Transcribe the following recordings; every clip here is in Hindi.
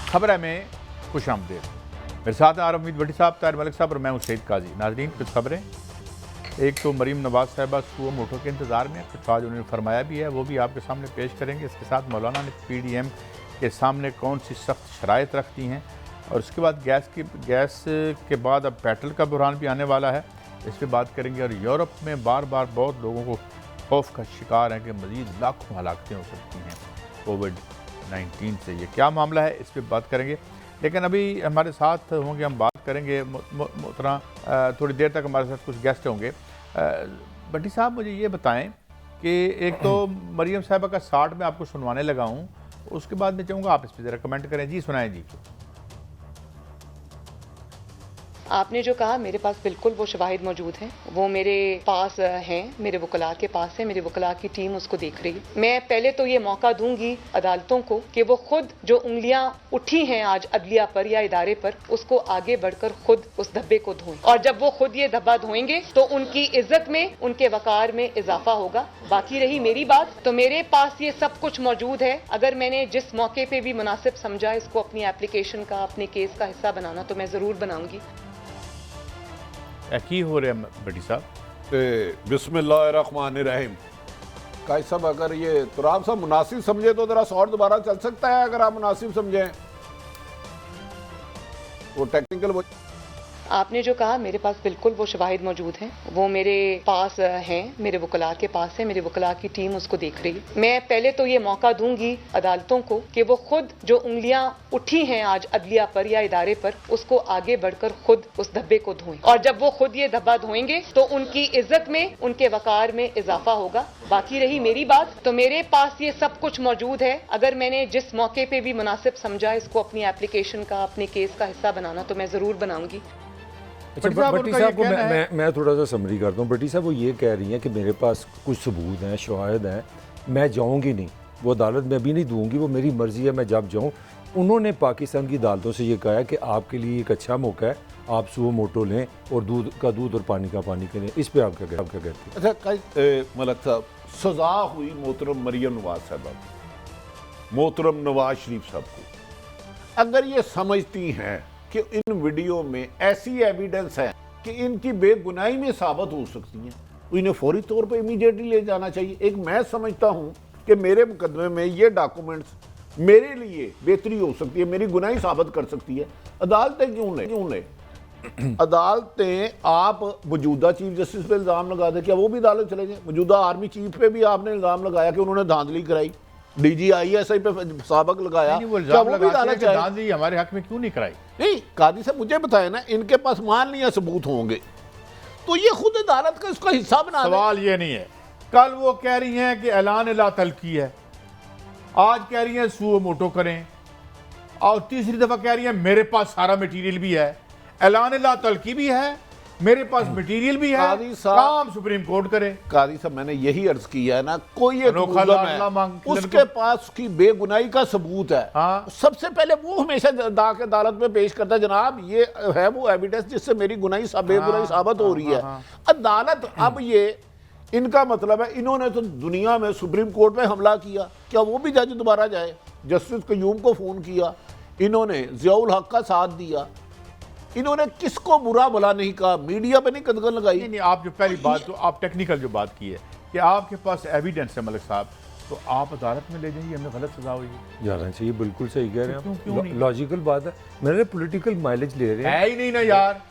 खबर है में खुश आमदेद। मेरे साथ आरमीद भट्टी साहब, ताहिर मलिक साहब और मैं हूं सईद काजी। नाज़रीन, कुछ खबरें। एक तो मरीम नवाज साहिबा सुओ मोटो के इंतज़ार में, कुछ आज उन्होंने फरमाया भी है, वो भी आपके सामने पेश करेंगे। इसके साथ मौलाना ने PDM के सामने कौन सी सख्त शराइत रखती हैं, और उसके बाद गैस के बाद अब पेट्रोल का बुरहान भी आने वाला है, इस पर बात करेंगे। और यूरोप में बार बार बहुत लोगों को खौफ का शिकार है कि मज़ीद लाखों हलाकतें हो सकती हैं कोविड-19 से। ये क्या मामला है, इस पर बात करेंगे। लेकिन अभी हमारे साथ होंगे, हम बात करेंगे मोहतरम, थोड़ी देर तक हमारे साथ कुछ गेस्ट होंगे। भट्टी साहब, मुझे ये बताएं कि एक तो मरीम साहिबा का 60 में आपको सुनवाने लगा हूँ, उसके बाद मैं चाहूँगा आप इस पर ज़रा कमेंट करें। जी सुनाएं जी। आपने जो कहा, मेरे पास बिल्कुल वो शवाहिद मौजूद हैं, वो मेरे पास हैं, मेरे वकला के पास है, मेरे वकला की टीम उसको देख रही है। मैं पहले तो ये मौका दूंगी अदालतों को कि वो खुद जो उंगलियां उठी हैं आज अदलिया पर या इदारे पर, उसको आगे बढ़कर खुद उस धब्बे को धोएं। और जब वो खुद ये धब्बा धोएंगे तो उनकी इज्जत में, उनके वकार में इजाफा होगा। बाकी रही मेरी बात, तो मेरे पास ये सब कुछ मौजूद है। अगर मैंने जिस मौके पे भी मुनासिब समझा इसको अपनी एप्लीकेशन का, अपने केस का हिस्सा बनाना, तो मैं जरूर बनाऊंगी। की हो रहे हैं भट्टी साहब? बिस्मिल्लाहिर्रहमानिर्रहीम। काई साहब, अगर ये तुराब साहब मुनासिब समझे तो जरा शॉट दोबारा चल सकता है, अगर आप मुनासिब समझें। वो टेक्निकल आपने जो कहा, मेरे पास बिल्कुल वो शवाहिद मौजूद हैं, वो मेरे पास हैं, मेरे वकला के पास है, मेरे वकला की टीम उसको देख रही है। मैं पहले तो ये मौका दूंगी अदालतों को कि वो खुद जो उंगलियां उठी हैं आज अदलिया पर या इदारे पर, उसको आगे बढ़कर खुद उस धब्बे को धोएं। और जब वो खुद ये धब्बा धोएंगे तो उनकी इज्जत में, उनके वकार में इजाफा होगा। बाकी रही मेरी बात, तो मेरे पास ये सब कुछ मौजूद है। अगर मैंने जिस मौके पे भी मुनासिब समझा इसको अपनी एप्लीकेशन का, अपने केस का हिस्सा बनाना, तो मैं जरूर बनाऊंगी। अच्छा, भट्टी साहब को मैं थोड़ा सा समरी करता हूँ। भट्टी साहब वो ये कह रही हैं कि मेरे पास कुछ सबूत हैं, शवाहिद हैं, मैं जाऊँगी नहीं, वो अदालत में अभी नहीं दूँगी, वो मेरी मर्ज़ी है, मैं जब जाऊँ। उन्होंने पाकिस्तान की अदालतों से ये कहा है कि आपके लिए एक अच्छा मौका है, आप सुओ मोटो लें और दूध का दूध और पानी का पानी करें। इस पर आप क्या कहते हैं? अच्छा मलक साहब, सजा हुई मोहतरम मरियम नवाज साहब, मोहतरम नवाज शरीफ साहब को। अगर ये समझती हैं कि इन वीडियो में ऐसी एविडेंस है कि इनकी बेगुनाही में साबित हो सकती हैं, तो इन्हें फौरी तौर पर इमीडिएटली ले जाना चाहिए। एक मैं समझता हूं कि मेरे मुकदमे में ये डॉक्यूमेंट्स मेरे लिए बेहतरी हो सकती है, मेरी गुनाही साबित कर सकती है। अदालतें क्यों ले अदालतें आप मौजूदा चीफ जस्टिस पे इल्ज़ाम लगा दे, क्या वो भी अदालत चले गए? मौजूदा आर्मी चीफ पे भी आपने इल्ज़ाम लगाया कि उन्होंने धांधली कराई, DGISI पे सबक लगाया, क्या वो भी अदालत धांधली हमारे हक में क्यों नहीं कराई? नहीं, कादी साहब मुझे बताया ना, इनके पास मान लिया सबूत होंगे तो ये खुद अदालत का इसका हिस्सा बना। सवाल ये नहीं है, कल वो कह रही हैं कि ऐलान ला तलकी है, आज कह रही हैं सुओ मोटो करें, और तीसरी दफा कह रही हैं मेरे पास सारा मटेरियल भी है, ऐलान ला तलकी भी है, मेरे पास मटेरियल भी है, काम सुप्रीम कोर्ट करे। कादी साहब मैंने यही अर्ज किया है ना, कोई एक उसके पास उसकी बेगुनाही का सबूत है, हाँ। सबसे पहले वो हमेशा दाख अदालत में पेश करता है, जनाब ये है वो एविडेंस जिससे मेरी गुनाही बेगुनाही साबित हो रही है। अदालत अब ये इनका मतलब है, इन्होंने तो दुनिया में सुप्रीम कोर्ट में हमला किया, क्या वो भी जज दोबारा जाए? जस्टिस कयूम को फोन किया, इन्होंने जियाउल हक का साथ दिया, इन्होंने किसको बुरा भला नहीं कहा, मीडिया पे नहीं कदगन लगाई। नहीं, आप जो पहली बात, तो आप टेक्निकल जो बात की है कि आपके पास एविडेंस है मलिक साहब, तो आप अदालत में ले जाइए, हमें गलत सजा हुई जाना चाहिए। बिल्कुल सही कह रहे हैं, लॉजिकल बात है। मेरे पॉलिटिकल माइलेज ले रहे हैं, है ही नहीं ना यार।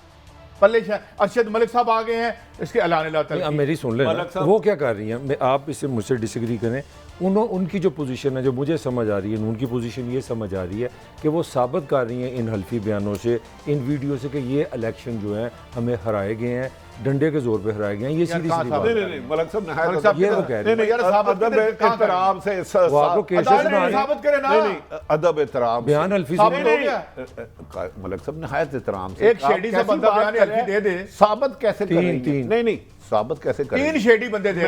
पल्ले अरशद मलिक साहब आ गए हैं, इसके ऐलान ला तलकी। मेरी सुन लें, वो क्या कर रही हैं, आप इससे मुझसे डिसएग्री करें। उनकी जो पोजीशन है, जो मुझे समझ आ रही है, उनकी पोजीशन ये समझ आ रही है कि वो साबित कर रही हैं इन हल्फी बयानों से, इन वीडियो से, कि ये इलेक्शन जो है हमें हराए गए हैं, डंडे के जोर पे हराए गए हैं। ये सीधी सी बात है। मलक साहब ये वो कह रहे हैं, एहतराम से वो आपको केसेस साबित करें ना, अदब एहतराम बयान हल्फी मलक साहब नहायत एहतराम से एक शेडी से बंदा बयान हल्फी दे दे, साबित कैसे करेंगे? नहीं साबित कैसे करेंगे? 3 शेडी बंदे दे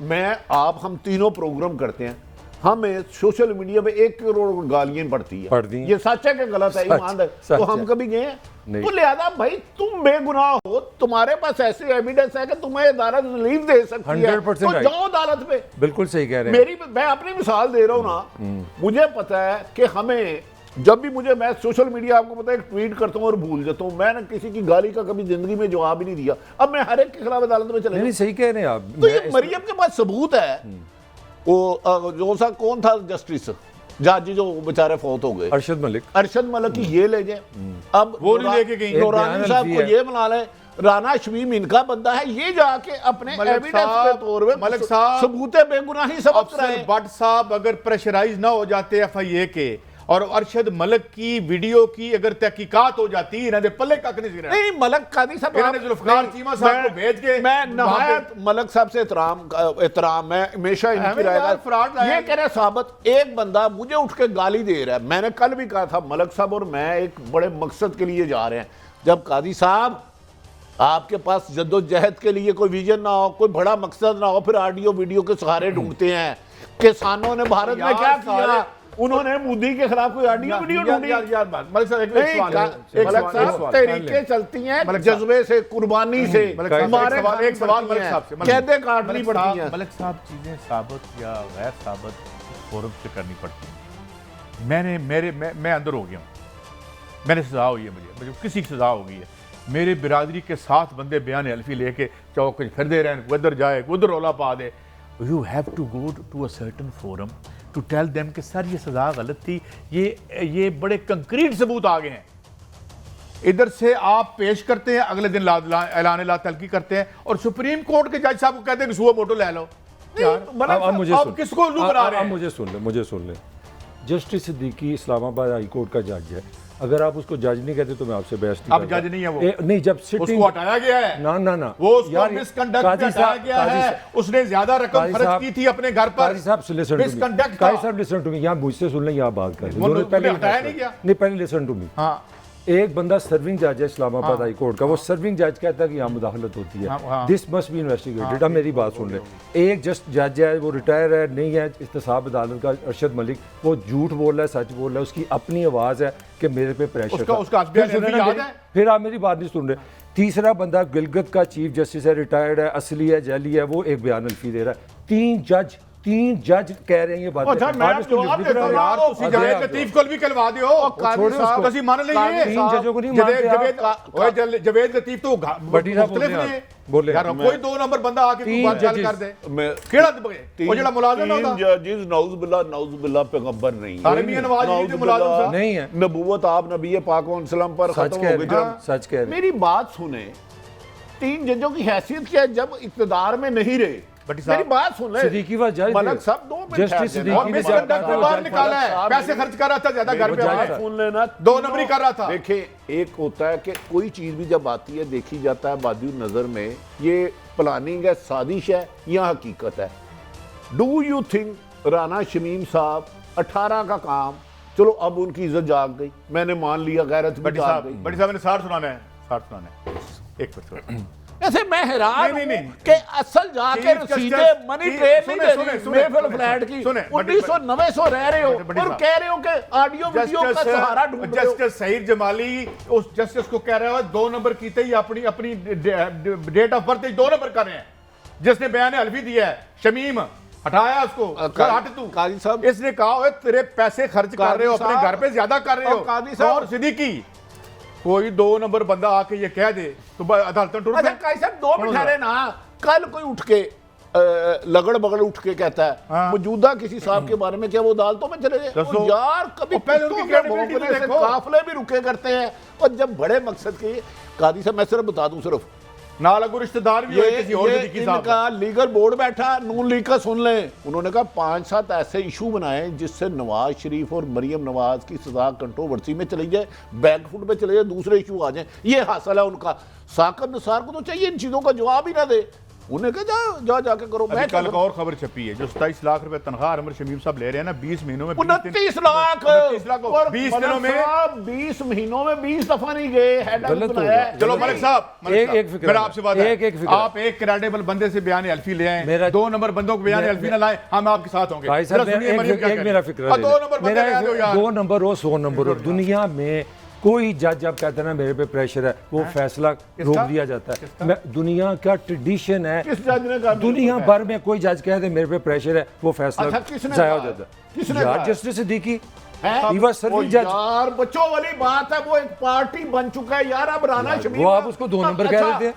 मैं आप हम तीनों प्रोग्राम करते हैं, हमें सोशल मीडिया पे 1 करोड़ गालियां पड़ती है, ये सच है कि गलत है? ईमान है तो हम कभी गए हैं? तो लिहाजा भाई तुम बेगुनाह हो, तुम्हारे पास ऐसे एविडेंस है कि तुम्हें अदालत रिलीफ दे सकती है, तो जाओ अदालत पे। बिल्कुल सही कह रहे हैं। मैं अपनी मिसाल दे रहा हूं ना, मुझे पता है कि हमें जब भी मुझे, मैं सोशल मीडिया आपको पता है ट्वीट करता हूँ और भूल जाता हूँ, मैंने किसी की गाली का कभी जिंदगी में जवाब ही नहीं दिया। अब मैं हर एक के खिलाफ अदालत में चले नहीं सही कह रहे हैं आप। तो ये मरियम के पास सबूत है। वो जो सा कौन था जस्टिस जज जो बेचारे फौत हो गए, अरशद मलिक की ये ले जाए, अब वो नहीं लेके गई। नूरानी साहब को ये बना ले, राना शमीम इनका बंदा है, ये जाके अपने एविडेंस के तौर पे मलिक साहब सबूत बेगुनाही सबूत कराएं। भट्ट साहब अगर प्रेशराइज ना हो जाते एफआईए के और अरशद मलिक की वीडियो की अगर तहकीकात हो जाती, इन्हों दे पल्ले कक नहीं सी नहीं मलिक कादी साहब, इन्होंने जुल्फकार चीमा साहब को भेज के, मैं नहायत मलिक साहब से एहतराम मैं हमेशा इनकी राय का, ये कह रहे साबित एक बंदा मुझे उठ के गाली दे रहा है। मैंने कल भी कहा था मलिक साहब और मैं एक बड़े मकसद के लिए जा रहे हैं। जब कादी साहब आपके पास जद्दोजहद के लिए कोई विजन ना हो, कोई बड़ा मकसद ना हो, फिर ऑडियो वीडियो के सहारे ढूंढते हैं। किसानों ने भारत में क्या किया, उन्होंने मोदी के खिलाफ कोई ऑडियो वीडियो ढूंढी। मलिक साहब एक सवाल, तरीके चलती हैं जज्बे से, कुर्बानी से, हमारे एक सवाल मलिक साहब से, कैदे काटनी पड़ती हैं। मलिक साहब चीजें साबित या गैर साबित फोरम से करनी पड़ती हैं। मैं अंदर हो गया हूँ, मैंने सजा हुई है, मुझे किसी की सजा हो गई है। मेरे बिरादरी के 7 बंदे बयान हल्फी लेके चौक फिर दे रहे हैं, उधर जाए उधर रौला पा दे। You have to go to a certain forum to tell them कि सर ये सजा गलत थी, ये बड़े कंक्रीट सबूत आ गए हैं। इधर से आप पेश करते हैं, अगले दिन ऐलान ला तलकी करते हैं और सुप्रीम कोर्ट के जज साहब को कहते हैं कि सुओ मोटो ले लो। अब किसको उल्लू बना रहे हैं? मुझे सुन ले। Justice Siddiqui Islamabad high court का जज है, अगर आप उसको जज नहीं कहते तो मैं आपसे बहस नहीं अब जज नहीं है वो, नहीं जब सिटिंग उसको हटाया गया है ना वो उसको मिसकंडक्ट में हटाया गया है। उसने ज्यादा रकम खर्च की थी अपने घर पर। काजी साहब लिसन टू मी, यहाँ मुझसे सुन लें, यहाँ बात कर लें। पहले हटाया नहीं गया, नहीं पहले लिसन टू मी। हाँ, एक बंदा सर्विंग जज है इस्लामाबाद हाई कोर्ट का, वो सर्विंग जज कहता है कि यहाँ मुदाखलत होती है, दिस मस्ट बी इन्वेस्टिगेटेड। अब मेरी बात सुन ले, एक जस्ट जज है, वो रिटायर है, नहीं है इस्तेसाब अदालत का, अरशद मलिक, वो झूठ बोल रहा है सच बोल रहा है, उसकी अपनी आवाज़ है कि मेरे पे प्रेशर फिर आप मेरी बात नहीं सुन रहे। तीसरा बंदा गिलगित का चीफ जस्टिस है, रिटायर्ड है, असली है, जैली है, वो एक बयान अल्फी दे रहा है। तीन जज कह रहे हैं ये बात। जवेद लतीफ तो बोले कोई 2 नंबर बंदा आके बात चाल कर दे, केड़ा वो जेड़ा मुलाजिम होता जजिस नौजुबिल्लाह पैगंबर नहीं है, नहीं है, नबूवत आप नबी पाक सल्लल्लाहु पर खत्म हो गई। सच कह रहे। मेरी बात सुने, 3 जजों की हैसियत क्या है जब इक्तदार में नहीं रहे? मेरी बात सुन ले, सिद्दीकी व जज मलिक साहब 2 मिनट जस्टिस सिद्दीकी ने बाहर निकाला है, पैसे खर्च कर रहा था ज्यादा घर पे, सुन लेना 2 नंबरी कर रहा था। देखिए, एक होता है कि कोई चीज भी जब आती है देखी जाता है बादी नजर में, ये प्लानिंग है, साजिश है या हकीकत है। Do you think Rana Shamim साहब 18 का काम, चलो अब उनकी इज्जत जाग गई, मैंने मान लिया, गैरत भी जाग गई। बड़ी साहब ने 60 सुनाना है, एक मिनट। ऐसे मैं हैरान कि असल जाके रसीदे मनी ट्रेन नहीं देनी महफिल फ्लैट की 1990 रह रहे हो और कह रहे हो कि ऑडियो वीडियो का सहारा ढूंढ रहे हो। जस्टिस सईद जमाली उस जस्टिस को कह रहे हो 2 नंबर कीते ही अपनी डेट ऑफ बर्थ 2 नंबर कर रहे हैं, जिसने बयान हल्फी दिया है। शमीम हटाया उसको, हट तू। काजी साहब, इसने कहा तेरे पैसे खर्च कर रहे हो, अपने घर पे ज्यादा कर रहे हो। काजी साहब और सिद्दीकी कोई 2 नंबर बंदा आके ये कह दे तो अदालत टूट अच्छा काजी साहब 2 मिनट ठहरे ना। कल कोई उठ के लगड़ बगड़ उठ के कहता है मौजूदा किसी साहब के बारे में, क्या वो अदालतों में चले गए? यार कभी पहले उनकी क्रेडिबिलिटी देखो, काफिले भी रुके करते हैं। और जब बड़े मकसद के, काजी साहब मैं सिर्फ बता दूं, सिर्फ नालगू रिश्तेदार भी है किसी और ये इनका लीगल बोर्ड बैठा, नून लीग का सुन लें, उन्होंने कहा 5-7 ऐसे इशू बनाए जिससे नवाज शरीफ और मरियम नवाज की सजा कंट्रोवर्सी में चली जाए, बैकफुट में चले जाए, दूसरे इशू आ जाए। ये हासिल है उनका। साकिब निसार को तो चाहिए इन चीजों का जवाब ही ना दे, उन्हें कहा जाके करो। मैं कल का और खबर छपी है, जो 27 लाख रुपए तनख्वाह अमर शमीम साहब ले रहे हैं ना, 20 महीनों में 29 लाख 20 दिनों में 20 महीनों में 20 दफा नहीं गए। चलो मलिक साहब, एक फिक्र मेरा आपसे बात है, आप एक क्रेडिबल बंदे से बयान हल्फी ले आए, 2 नंबर बंदों को बयान हल्फी ना लाए, हम आपके साथ होंगे। मेरा फिक्र 2 नंबर 2 नंबर हो 100 नंबर हो। दुनिया में कोई जज जब कहता है ना मेरे पे प्रेशर है, वो फैसला रोक दिया जाता है। दुनिया का ट्रेडिशन है, किस जज ने कहा? दुनिया भर में कोई जज कह दे मेरे पे प्रेशर है, वो फैसला जाया हो जाता है। Justice Siddiqui He was serving वो judge. यार बच्चों वाली बात है, वो एक पार्टी बन चुका है यार। अब राना शमीम वो आप उसको 2 नंबर कह देते हैं,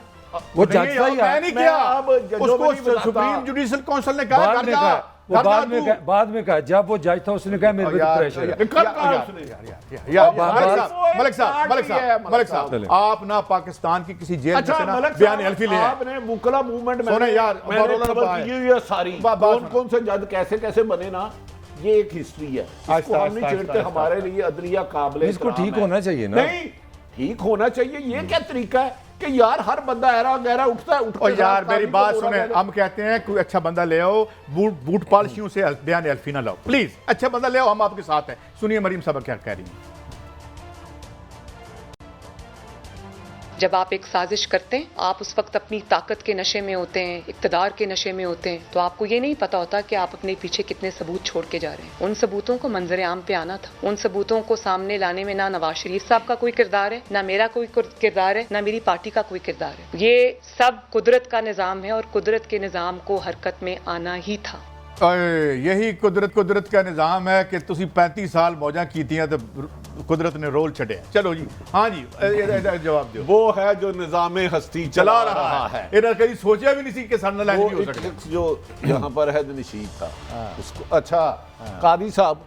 वो जज था नहीं, मैं नहीं किया, अब जजों उसको में नहीं बताता। सुप्रीम जुडिशियल काउंसिल ने कहा बाद कर में जा, कहा, वो कर जा बाद में कहा, जब वो जज था उसने कहा मेरे पे यार, प्रेशर है। कब कहा उसने? मलिक साहब, चले। आप ना पाकिस्तान की किसी जेल में अच्छा से ना मलिक बयान साहब, हल्फी ले आए। आपने मुकला मूवमेंट में सुने यार, मैंने बरोला खबर पाए। की हुई है सारी, बात कौन से जज कैसे कैसे बने ना, ये एक हिस्ट्री है, इसको आहिस्ता, हम नहीं आहिस्ता, छेड़ते। आहिस्ता, हमारे लिए अदलिया काबिल इसको एहतराम ठीक है। होना चाहिए ना। नहीं ठीक होना चाहिए, ये क्या तरीका है कि यार हर बंदा ऐरा गहरा उठता है, उठता और यार मेरी बात सुने, हम कहते हैं कोई अच्छा बंदा ले आओ, बूट पॉलिशियों से बयान अल्फी ना लाओ प्लीज, अच्छा बंदा ले आओ, हम आपके साथ हैं। सुनिए मरीम साहब क्या कह रही हैं। जब आप एक साजिश करते हैं, आप उस वक्त अपनी ताकत के नशे में होते हैं, इक्तदार के नशे में होते हैं, तो आपको ये नहीं पता होता कि आप अपने पीछे कितने सबूत छोड़ के जा रहे हैं। उन सबूतों को मंजर आम पे आना था। उन सबूतों को सामने लाने में ना नवाज शरीफ साहब का कोई किरदार है, ना मेरा कोई किरदार है, ना मेरी पार्टी का कोई किरदार है। ये सब कुदरत का निज़ाम है और कुदरत के निज़ाम को हरकत में आना ही था। यही कुदरत का निज़ाम है कि तुसी 35 साल मौजा कीतियां तो कुदरत ने रोल छड़े। चलो जी, हाँ जी, जवाब दो। वो है जो निजाम हस्ती चला रहा है, इन्हें कभी सोचा भी नहीं सी कि सन लाइन भी हो सकती है। जो यहाँ पर है नशीद था उसको, अच्छा कादी साहब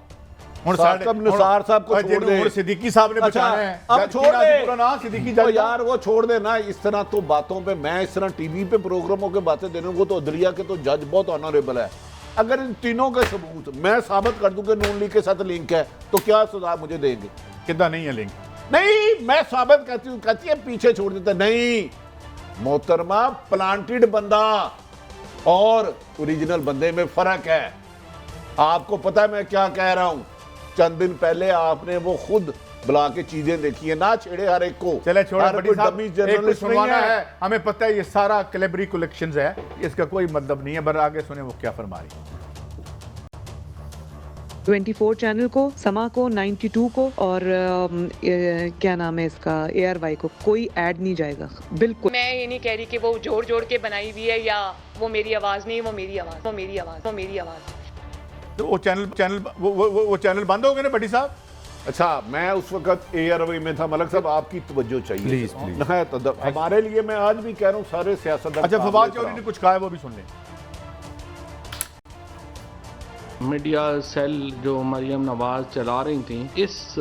निसार साहब को छोड़ दे, सिद्दीकी साहब ने बचाना है, अब छोड़ दे पूरा नाम सिद्दीकी तो जज यार, वो छोड़ दे ना। इस तरह तो बातों पे, मैं इस तरह टीवी पे प्रोग्रामों के बातें देने को, तो अदलिया के तो जज बहुत ऑनरेबल है। अगर इन तीनों के सबूत मैं साबित कर दूं कि नून लीग के साथ लिंक है, तो क्या सजा मुझे देंगे? कितना नहीं है लिंक? नहीं, मैं साबित करती हूँ, कहती है पीछे छोड़ देता। नहीं मोहतरमा, प्लांटेड बंदा और ओरिजिनल बंदे में फर्क है। आपको पता है मैं क्या कह रहा हूं? चंद दिन पहले आपने वो खुद बुला के चीजें देखी है, ना छेड़े हर एक को। चले छोड़ो, हर बड़ी कोई साहब, डमी एक जर्नलिस्ट कुछ सुनवाना नहीं है, हमें पता है ये सारा क्लेबरी कलेक्शंस है, इसका कोई मतलब नहीं है। पर आगे सुने वो क्या फरमा रही है। 24 चैनल को, समा को, 92 को और क्या नाम है इसका, ARY को कोई ऐड नहीं जाएगा बिल्कुल। मैं ये नहीं कह रही कि वो जोड़ जोड़ के बनाई हुई है या वो मेरी आवाज नहीं, वो मेरी आवाज, वो मेरी आवाज, वो मेरी आवाज। तो वो चैनल बंद हो गए ना बड़ी साहब? अच्छा, मैं उस वक्त ARY में था। मलक साहब, आपकी तवज्जो चाहिए प्लीज प्लीज। नहायत अदब हमारे लिए। मैं आज भी कह रहा हूँ, सारे सियासतदान। अच्छा, फवाद चौधरी ने कुछ कहा है, वो भी सुन लें। मीडिया सेल जो मरियम नवाज चला रही थी, इस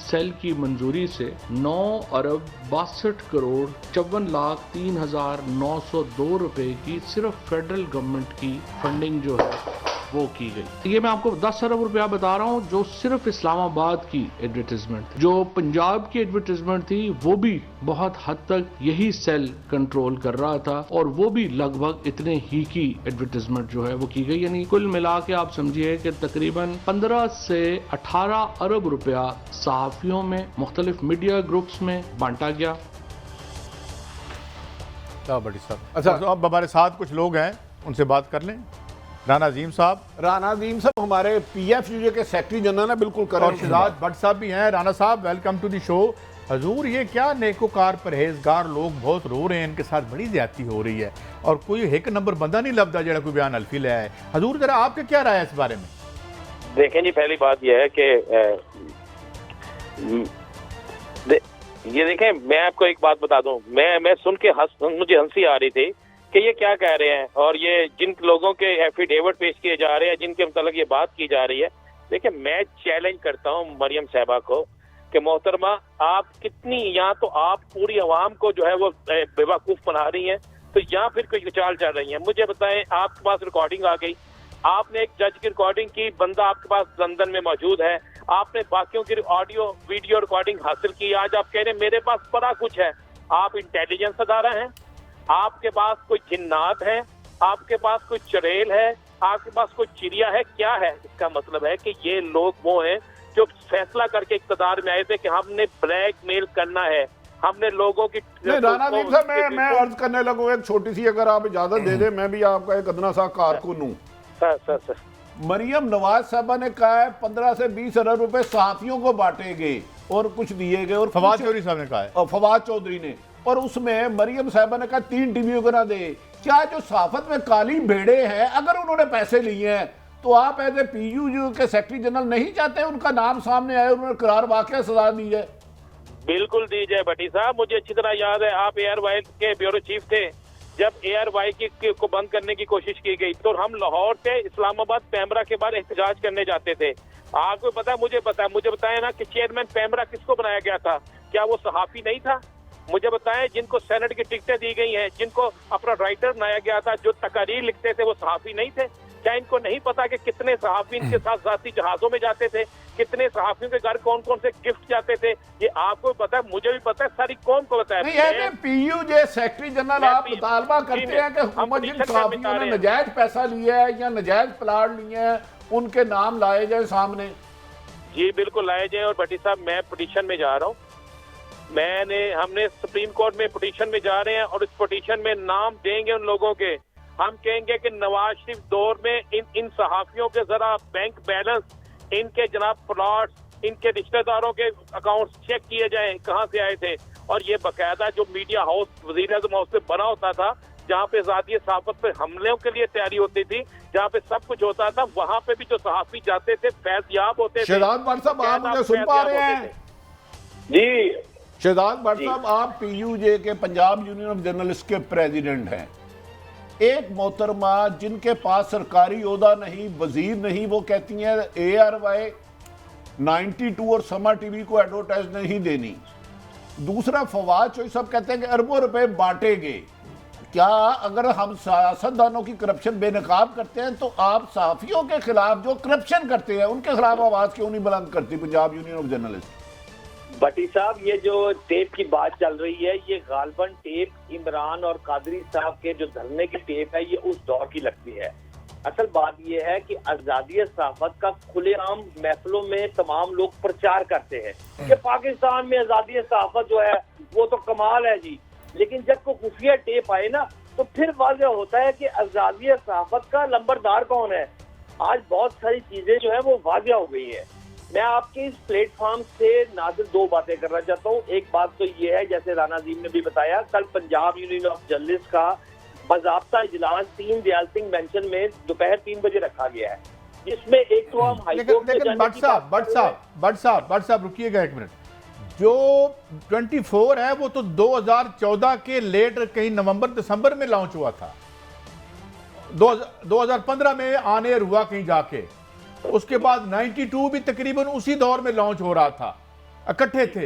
सेल की मंजूरी से 9 अरब 62 करोड़ 54,03,902 रुपए की सिर्फ फेडरल गवर्नमेंट की फंडिंग जो है वो की गई। ये मैं आपको 10 अरब रुपया बता रहा हूँ जो सिर्फ इस्लामाबाद की एडवर्टीजमेंट। जो पंजाब की एडवर्टीजमेंट थी वो भी बहुत हद तक यही सेल कंट्रोल कर रहा था, और वो भी लगभग इतने ही की एडवर्टीजमेंट जो है वो की गई। यानी कुल मिला के आप समझिए कि तकरीबन 15 से 18 अरब रुपया सहाफियों में, मुख्तलिफ मीडिया ग्रुप्स में बांटा गया। बड़ी साहब, अच्छा, तो अब हमारे साथ कुछ लोग हैं, उनसे बात कर लें। राना अजीम साहब हमारे PFUJ के सेक्रेटरी जनरल है, बिल्कुल करें। और शहजाद भट्ट साहब भी हैं। राना साहब, वेलकम टू द शो। हजूर, ये क्या नेकोकार परहेजगार लोग बहुत रो रहे हैं, इनके साथ बड़ी ज्यादती हो रही है और कोई एक नंबर बंदा नहीं लभदा जरा कोई बयान अल्फी ले आए। हजूर, जरा आपके क्या राय है इस बारे में? देखें जी, पहली बात यह है कि ये देखें, मैं आपको एक बात बता दूं, मैं सुन के मुझे हंसी आ रही थी कि ये क्या कह रहे हैं, और ये जिन लोगों के एफिडेविट पेश किए जा रहे हैं, जिनके मतलब ये बात की जा रही है। देखिए, मैं चैलेंज करता हूं मरियम साहबा को कि मोहतरमा, आप कितनी, या तो आप पूरी अवाम को जो है वो बेवकूफ बना रही हैं, तो या फिर कोई चाल चल रही है। मुझे बताएं, आपके पास रिकॉर्डिंग आ गई, आपने एक जज की रिकॉर्डिंग की, बंदा आपके पास लंदन में मौजूद है, आपने बाकियों की ऑडियो वीडियो रिकॉर्डिंग हासिल की, आज आप कह रहे हैं मेरे पास बड़ा कुछ है। आप इंटेलिजेंस अदारा हैं, आपके पास कोई जिन्नात है, आपके पास कोई चुड़ैल है, आपके पास कोई चिड़िया है, क्या है? इसका मतलब है कि ये लोग वो हैं जो फैसला करके इक़्तिदार में आए थे कि हमने ब्लैकमेल करना है, हमने लोगों की। राना अजीम साहब, मैं अर्ज करने लगूं एक छोटी सी, अगर आप इजाजत दे दें, मैं भी आपका एक अदना सा कारकुन हूं। सर मरियम नवाज साहबा ने कहा है 15 से 20 अरब रुपए सहाफियों को बांटे गए और कुछ दिए गए, और फवाद चौधरी साहब ने कहा है, और फवाद चौधरी ने, और उसमें मरियम साहबा ने कहा 3 टीवी को ना दे। क्या जो सहाफत में काली भेड़े हैं, अगर उन्होंने पैसे लिए हैं तो आप एज ए पीयू के सेक्रेटरी जनरल नहीं चाहते उनका नाम सामने आए, उन्होंने करार वाकई सजा दी है? बिल्कुल दी जाए भट्टी साहब। मुझे अच्छी तरह याद है आप एयरवाई के ब्यूरो चीफ थे जब एयरवाई को बंद करने की कोशिश की गई, तो हम लाहौर से इस्लामाबाद पैमरा के बाद एहतजाज करने जाते थे। आपको पता है, मुझे बताया ना कि चेयरमैन पैमरा किसको बनाया गया था? क्या वो सहाफी नहीं था? मुझे बताएं, जिनको सेनेट की टिकटें दी गई हैं, जिनको अपना राइटर बनाया गया था, जो तकारीर लिखते थे, वो सहाफी नहीं थे? क्या इनको नहीं पता कि कितने सहाफी इनके साथ जाती जहाजों में जाते थे, कितने सहाफियों के घर कौन कौन से गिफ्ट जाते थे? ये आपको पता है, मुझे भी पता है, सारी कौन को पता है। पीयू जे सेक्रेटरी जनरल आप मुतालबा करते हैं कि हुकूमत जिन सहाफियों ने नजायज पैसा लिया है या नजायज प्लाट लिए हैं उनके नाम लाए जाए सामने? जी बिल्कुल लाए जाए। और भट्टी साहब, मैं पिटीशन में जा रहा हूँ, हमने सुप्रीम कोर्ट में पिटीशन में जा रहे हैं और इस पिटीशन में नाम देंगे उन लोगों के। हम कहेंगे कि नवाज शरीफ दौर में इन सहाफियों के जरा बैंक बैलेंस, इनके जनाब प्लॉट्स, इनके रिश्तेदारों के अकाउंट्स चेक किए जाएं, कहां से आए थे। और ये बकायदा जो मीडिया हाउस वजीर आज़म हाउस से बना होता था, जहां पे आज़ादी सहाफत पे हमलों के लिए तैयारी होती थी, जहां पे सब कुछ होता था, वहां पे भी जो सहाफी जाते थे फैज़याब होते थे। शहजाद भट्ट साहब, आप मुझे सुन पा रहे हैं? जी शहजाद भट्ट साहब, आप पीयूजे के पंजाब यूनियन ऑफ जर्नलिस्ट के प्रेसिडेंट हैं। एक मोहतरमा जिनके पास सरकारी ओहदा नहीं, वजीर नहीं, वो कहती हैं ARY 92 और समा टीवी को एडवर्टाइज नहीं देनी। दूसरा फवाद चौधरी साहब कहते हैं कि अरबों रुपए बांटेंगे। क्या अगर हम सियासतदानों की करप्शन बेनकाब करते हैं तो आप सहाफियों के खिलाफ जो करप्शन करते हैं उनके खिलाफ आवाज क्यों नहीं बुलंद करती पंजाब यूनियन ऑफ जर्नलिस्ट? भट्टी साहब, ये जो टेप की बात चल रही है, ये गालबन टेप इमरान और कादरी साहब के जो धरने की टेप है, ये उस दौर की लगती है। असल बात ये है कि आजादी सहाफत का खुलेआम महफिलों में तमाम लोग प्रचार करते हैं कि पाकिस्तान में आजादी सहाफत जो है वो तो कमाल है जी, लेकिन जब को खुफिया टेप आए ना तो फिर वाज़ेह होता है कि आजादी सहाफत का लंबरदार कौन है। आज बहुत सारी चीजें जो है वो वाज़ेह हो गई है। मैं आपके इस प्लेटफॉर्म से नाज़िर दो बातें करना चाहता हूँ। एक बात तो ये है, जैसे राना अजीम ने भी बताया, कल पंजाब यूनियन ऑफ जर्नलिस्ट का बाज़ाब्ता इजलास 3 दयाल सिंह मेंशन में दोपहर 3 बजे रखा गया है, जिसमें एक तो हम हाईकोर्ट में भट्ट साहब रुकिएगा एक मिनट। जो 24 है वो तो 2014 के लेट कहीं नवंबर दिसंबर में लॉन्च हुआ था, 2015 में ऑन एयर हुआ कहीं जाके। उसके बाद 92 भी तकरीबन उसी दौर में लॉन्च हो रहा था, इकट्ठे थे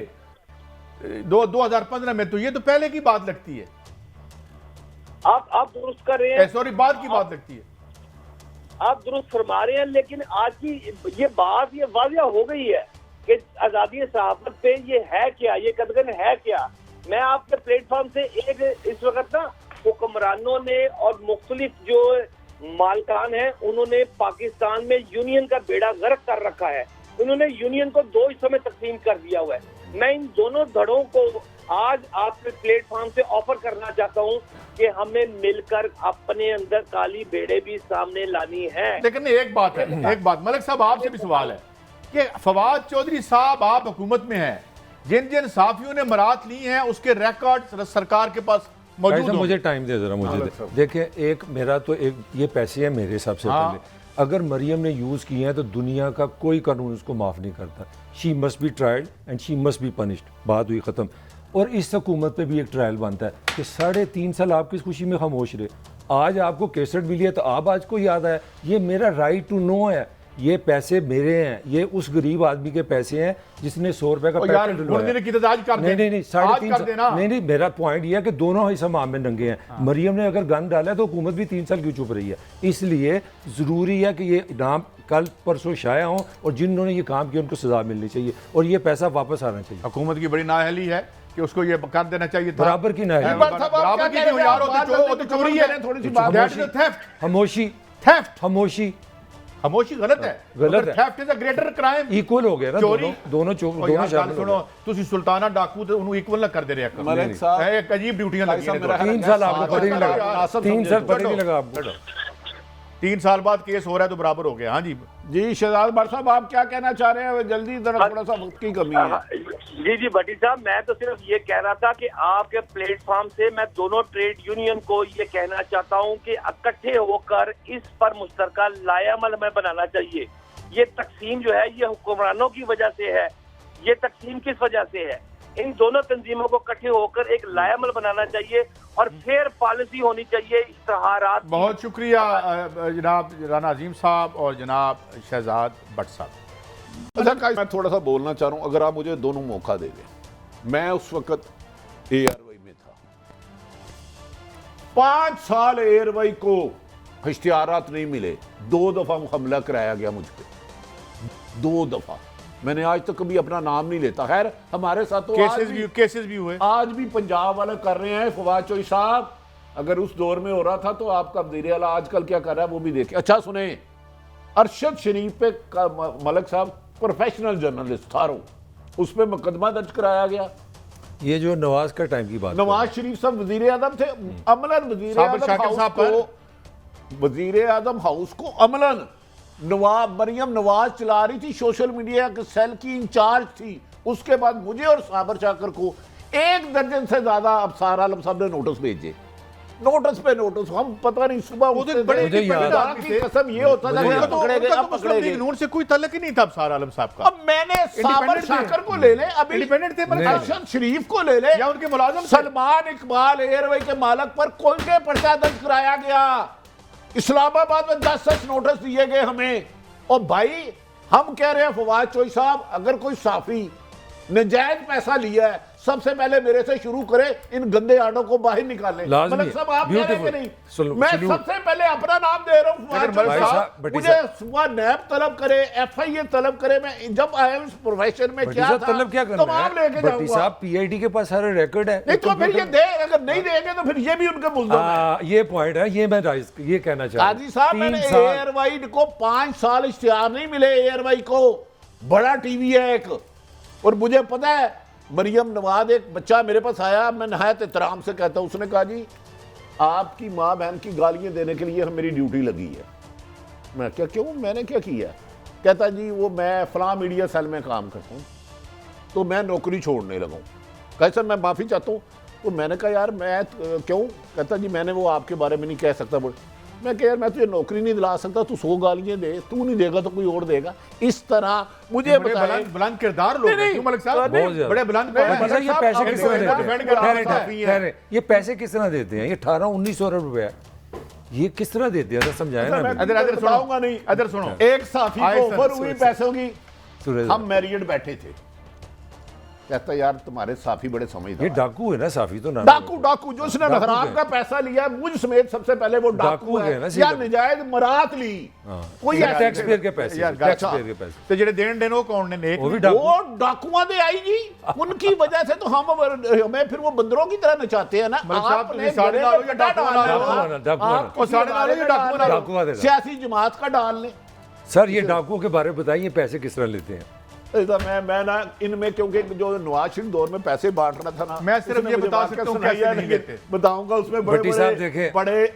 2015 में। तो ये तो पहले की बात लगती है। आप दुरुस्त कर रहे हैं, सॉरी, बाद की बात लगती है। आप दुरुस्त फरमा रहे हैं, लेकिन आज की ये बात ये वाज़ेह हो गई है कि आजादी सहाफत पे ये है क्या, ये कदगन है क्या। मैं आपके प्लेटफॉर्म से एक इस वक्त ना हुक्मरानों ने और मुख्तलिफ जो मालकान है उन्होंने पाकिस्तान में यूनियन का बेड़ा गर्क कर रखा है। उन्होंने यूनियन को 2 हिस्सों में तकसीम कर दिया हुआ है। मैं इन दोनों धड़ों को आज आपके प्लेटफॉर्म से ऑफर करना चाहता हूं कि हमें मिलकर अपने अंदर काली बेड़े भी सामने लानी है। लेकिन एक बात है, एक बात मलिक साहब आपसे भी सवाल है कि फवाद चौधरी साहब आप हुकूमत में हैं, जिन जिन साफियों ने मरात ली हैं उसके रिकॉर्ड सरकार के पास मौजूद। मुझे टाइम दे जरा, मुझे देखिए, एक मेरा तो एक ये पैसे हैं मेरे हिसाब से। पहले अगर मरियम ने यूज़ किए हैं तो दुनिया का कोई कानून उसको माफ़ नहीं करता। She must be tried and she must be punished, बात हुई ख़त्म। और इस हुकूमत पे भी एक ट्रायल बनता है कि 3.5 साल आप किस खुशी में खामोश रहे। आज आपको केसट मिली है तो आप आज को याद आया। ये मेरा राइट टू नो है, ये पैसे मेरे हैं, ये उस गरीब आदमी के पैसे हैं जिसने 100 रुपए का पेट्रोल डलवाया। नहीं 3.5 नहीं, मेरा पॉइंट ये है कि दोनों हिस्सा माम में नंगे हैं। मरियम ने अगर गन डाला है तो हुकूमत भी 3 साल क्यों चुप रही है। इसलिए ज़रूरी है कि ये इनाम कल परसों शाया हों और जिन्होंने ये काम किया उनको सजा मिलनी चाहिए और ये पैसा वापस आना चाहिए। हुकूमत की बड़ी नाअहली है कि उसको ये कर देना चाहिए था। बराबर की नाअहली, बराबर की क्यों यार, वो तो चोरी है। थोड़ी सी बात, खामोशी खामोशी गलत है, गलत है। Theft is a greater crime. Equal हो गया ना, चोरी दोनों शामिल। सुनो, तुसी सुल्ताना डाकू ते उन्हें इक्वल ना कर दे रहे। मलिक साहब, एक अजीब ड्यूटियां लगी हैं। 3 साल आपको पता नहीं लगा, 3 साल पता नहीं लगा आपको। 3 साल बाद केस हो रहा है तो बराबर हो गया। हाँ जी जी शहजाद भट्ट साहब, आप क्या कहना चाह रहे हैं? जल्दी जरा, थोड़ा सा वक्त की कमी है। जी जी भट्टी साहब, मैं तो सिर्फ ये कह रहा था कि आपके प्लेटफॉर्म से मैं दोनों ट्रेड यूनियन को ये कहना चाहता हूँ कि इकट्ठे होकर इस पर मुश्तरका लाएअमल हमें बनाना चाहिए। ये तकसीम जो है ये हुक्मरानों की वजह से है। ये तकसीम किस वजह से है? इन दोनों तंजीमों को इकट्ठे होकर एक लाएअमल बनाना चाहिए और फेयर पॉलिसी होनी चाहिए इश्तहारात। बहुत शुक्रिया जनाब राना अजीम साहब और जनाब शहजाद भट्ट साहब। अच्छा, मैं थोड़ा सा बोलना चाह रहा हूँ, अगर आप मुझे दोनों मौका दे दें। मैं उस वक्त एयरवाई में था, 5 साल एयरवाई को इश्तिहारात नहीं मिले, 2 दफा हमला कराया गया मुझ पे, 2 दफा। मैंने आज तक कभी अपना नाम नहीं लेता। खैर, हमारे साथ तो केसेस भी हुए, आज भी पंजाब वाले कर रहे हैं। फवाद चौधरी साहब, अगर उस दौर में हो रहा था तो आपका वज़ीर आला आजकल क्या कर रहा है वो भी देखें। अच्छा सुने, अरशद शरीफ पे मलिक साहब प्रोफेशनल जर्नलिस्ट था, उस पर मुकदमा दर्ज कराया गया। ये जो नवाज का टाइम की बात, नवाज शरीफ साहब वजीर आजम थे, अमलन वजीर आजम हाउस को अमलन मरियम नवाज चला रही थी, सोशल मीडिया के सेल की इंचार्ज थी। उसके बाद मुझे और साबर शाकर को 1 दर्जन से ज्यादा अफसार आलम साहब ने नोटिस भेजे, नोटिस पे नोटिस। हम पता नहीं सुबह उठते की कसम ये होता था कि पकड़े गए, अब पकड़े गए। नून से कोई ताल्लुक ही नहीं था अफसार आलम साहब का। अब मैंने साबर शाकर को ले ले, अभी इंडिपेंडेंट थे, अरशद शरीफ को ले ले, या उनके मुलाजिम सलमान इकबाल एयरवे के मालक पर कोई के पर्चा दर्ज कराया गया। इस्लामाबाद में 10 सच नोटिस दिए गए हमें। और भाई हम कह रहे हैं फवाद चौधरी साहब, अगर कोई साफी नजायज पैसा लिया है, सबसे पहले मेरे से शुरू करे, इन गंदे आड़ों को बाहर निकालें। मतलब सब आप कह रहे हैं कि नहीं, मैं सबसे पहले अपना नाम दे रहा हूँ। मुझे सुबह नैब तलब करे, FIA तलब करे, मैं जब आया इस प्रोफेशन में क्या था तलब क्या करना तमाम लेके जाऊंगा। PID के पास सारे रिकॉर्ड है। नहीं तो फिर ये दे, अगर नहीं देंगे तो फिर ये भी उनके मुल्ज़िम है। ये पॉइंट है, ये मैं ये कहना चाहता हूं। काजी साहब, मैंने एयरवाइड को 5 साल इश्तिहार नहीं मिले। एयरवाइड को बड़ा टीवी है एक, और मुझे पता है मरियम नवाज, एक बच्चा मेरे पास आया, मैं नहायत एहतराम से कहता हूं, उसने कहा जी आपकी माँ बहन की गालियां देने के लिए मेरी ड्यूटी लगी है। मैं क्या, क्यों, मैंने क्या किया? कहता जी वो मैं फलां मीडिया सेल में काम करता हूँ तो मैं नौकरी छोड़ने लगा हूँ। कहा सर मैं माफ़ी चाहता हूँ। तो मैंने कहा यार मैं क्यों? कहता जी मैंने वो आपके बारे में नहीं कह सकता। मैं कह यार मैं तुझे नौकरी नहीं दिला सकता, तू 100 गालियां दे, तू नहीं देगा तो कोई और देगा। इस तरह मुझे बुलंद किरदार लोग हैं मलिक साहब, बड़े बुलंद। ये पैसे किस तरह देते हैं? ये पैसे किस तरह देते हैं? ये 18-19 अरब रुपया ये किस तरह देते हैं? समझाए ना। अदर सुनाऊंगा नहीं, अदर सुनो। एक साथी को ऑफर हुई पैसों की, हम मैरियड बैठे थे, कहता यार तुम्हारे साफी बड़े समझदार। ये डाकू है ना साफी, तो डाकू जो उसने हराम का पैसा लिया मुझ समेत, सबसे पहले वो डाकू है या निजायज मरात ली। कोई टैक्स पेयर के पैसे, टैक्स पेयर के पैसे तो जेडे देन देन वो कौन ने? वो डाकुआं दे आई जी, उनकी वजह से तो हमें फिर वो बंदरों की तरह नचाते हैं ना। सियासी जमात का डाल लें। सर ये डाकुओं के बारे में बताइए, पैसे किस तरह लेते हैं? मैं ना इनमें, क्योंकि जो नवाज शरीफ दौर में पैसे बांट रहा था ना, मैं सिर्फ ये बता सकता हूं कैसे नहीं लेते, बताऊंगा। उसमें बड़े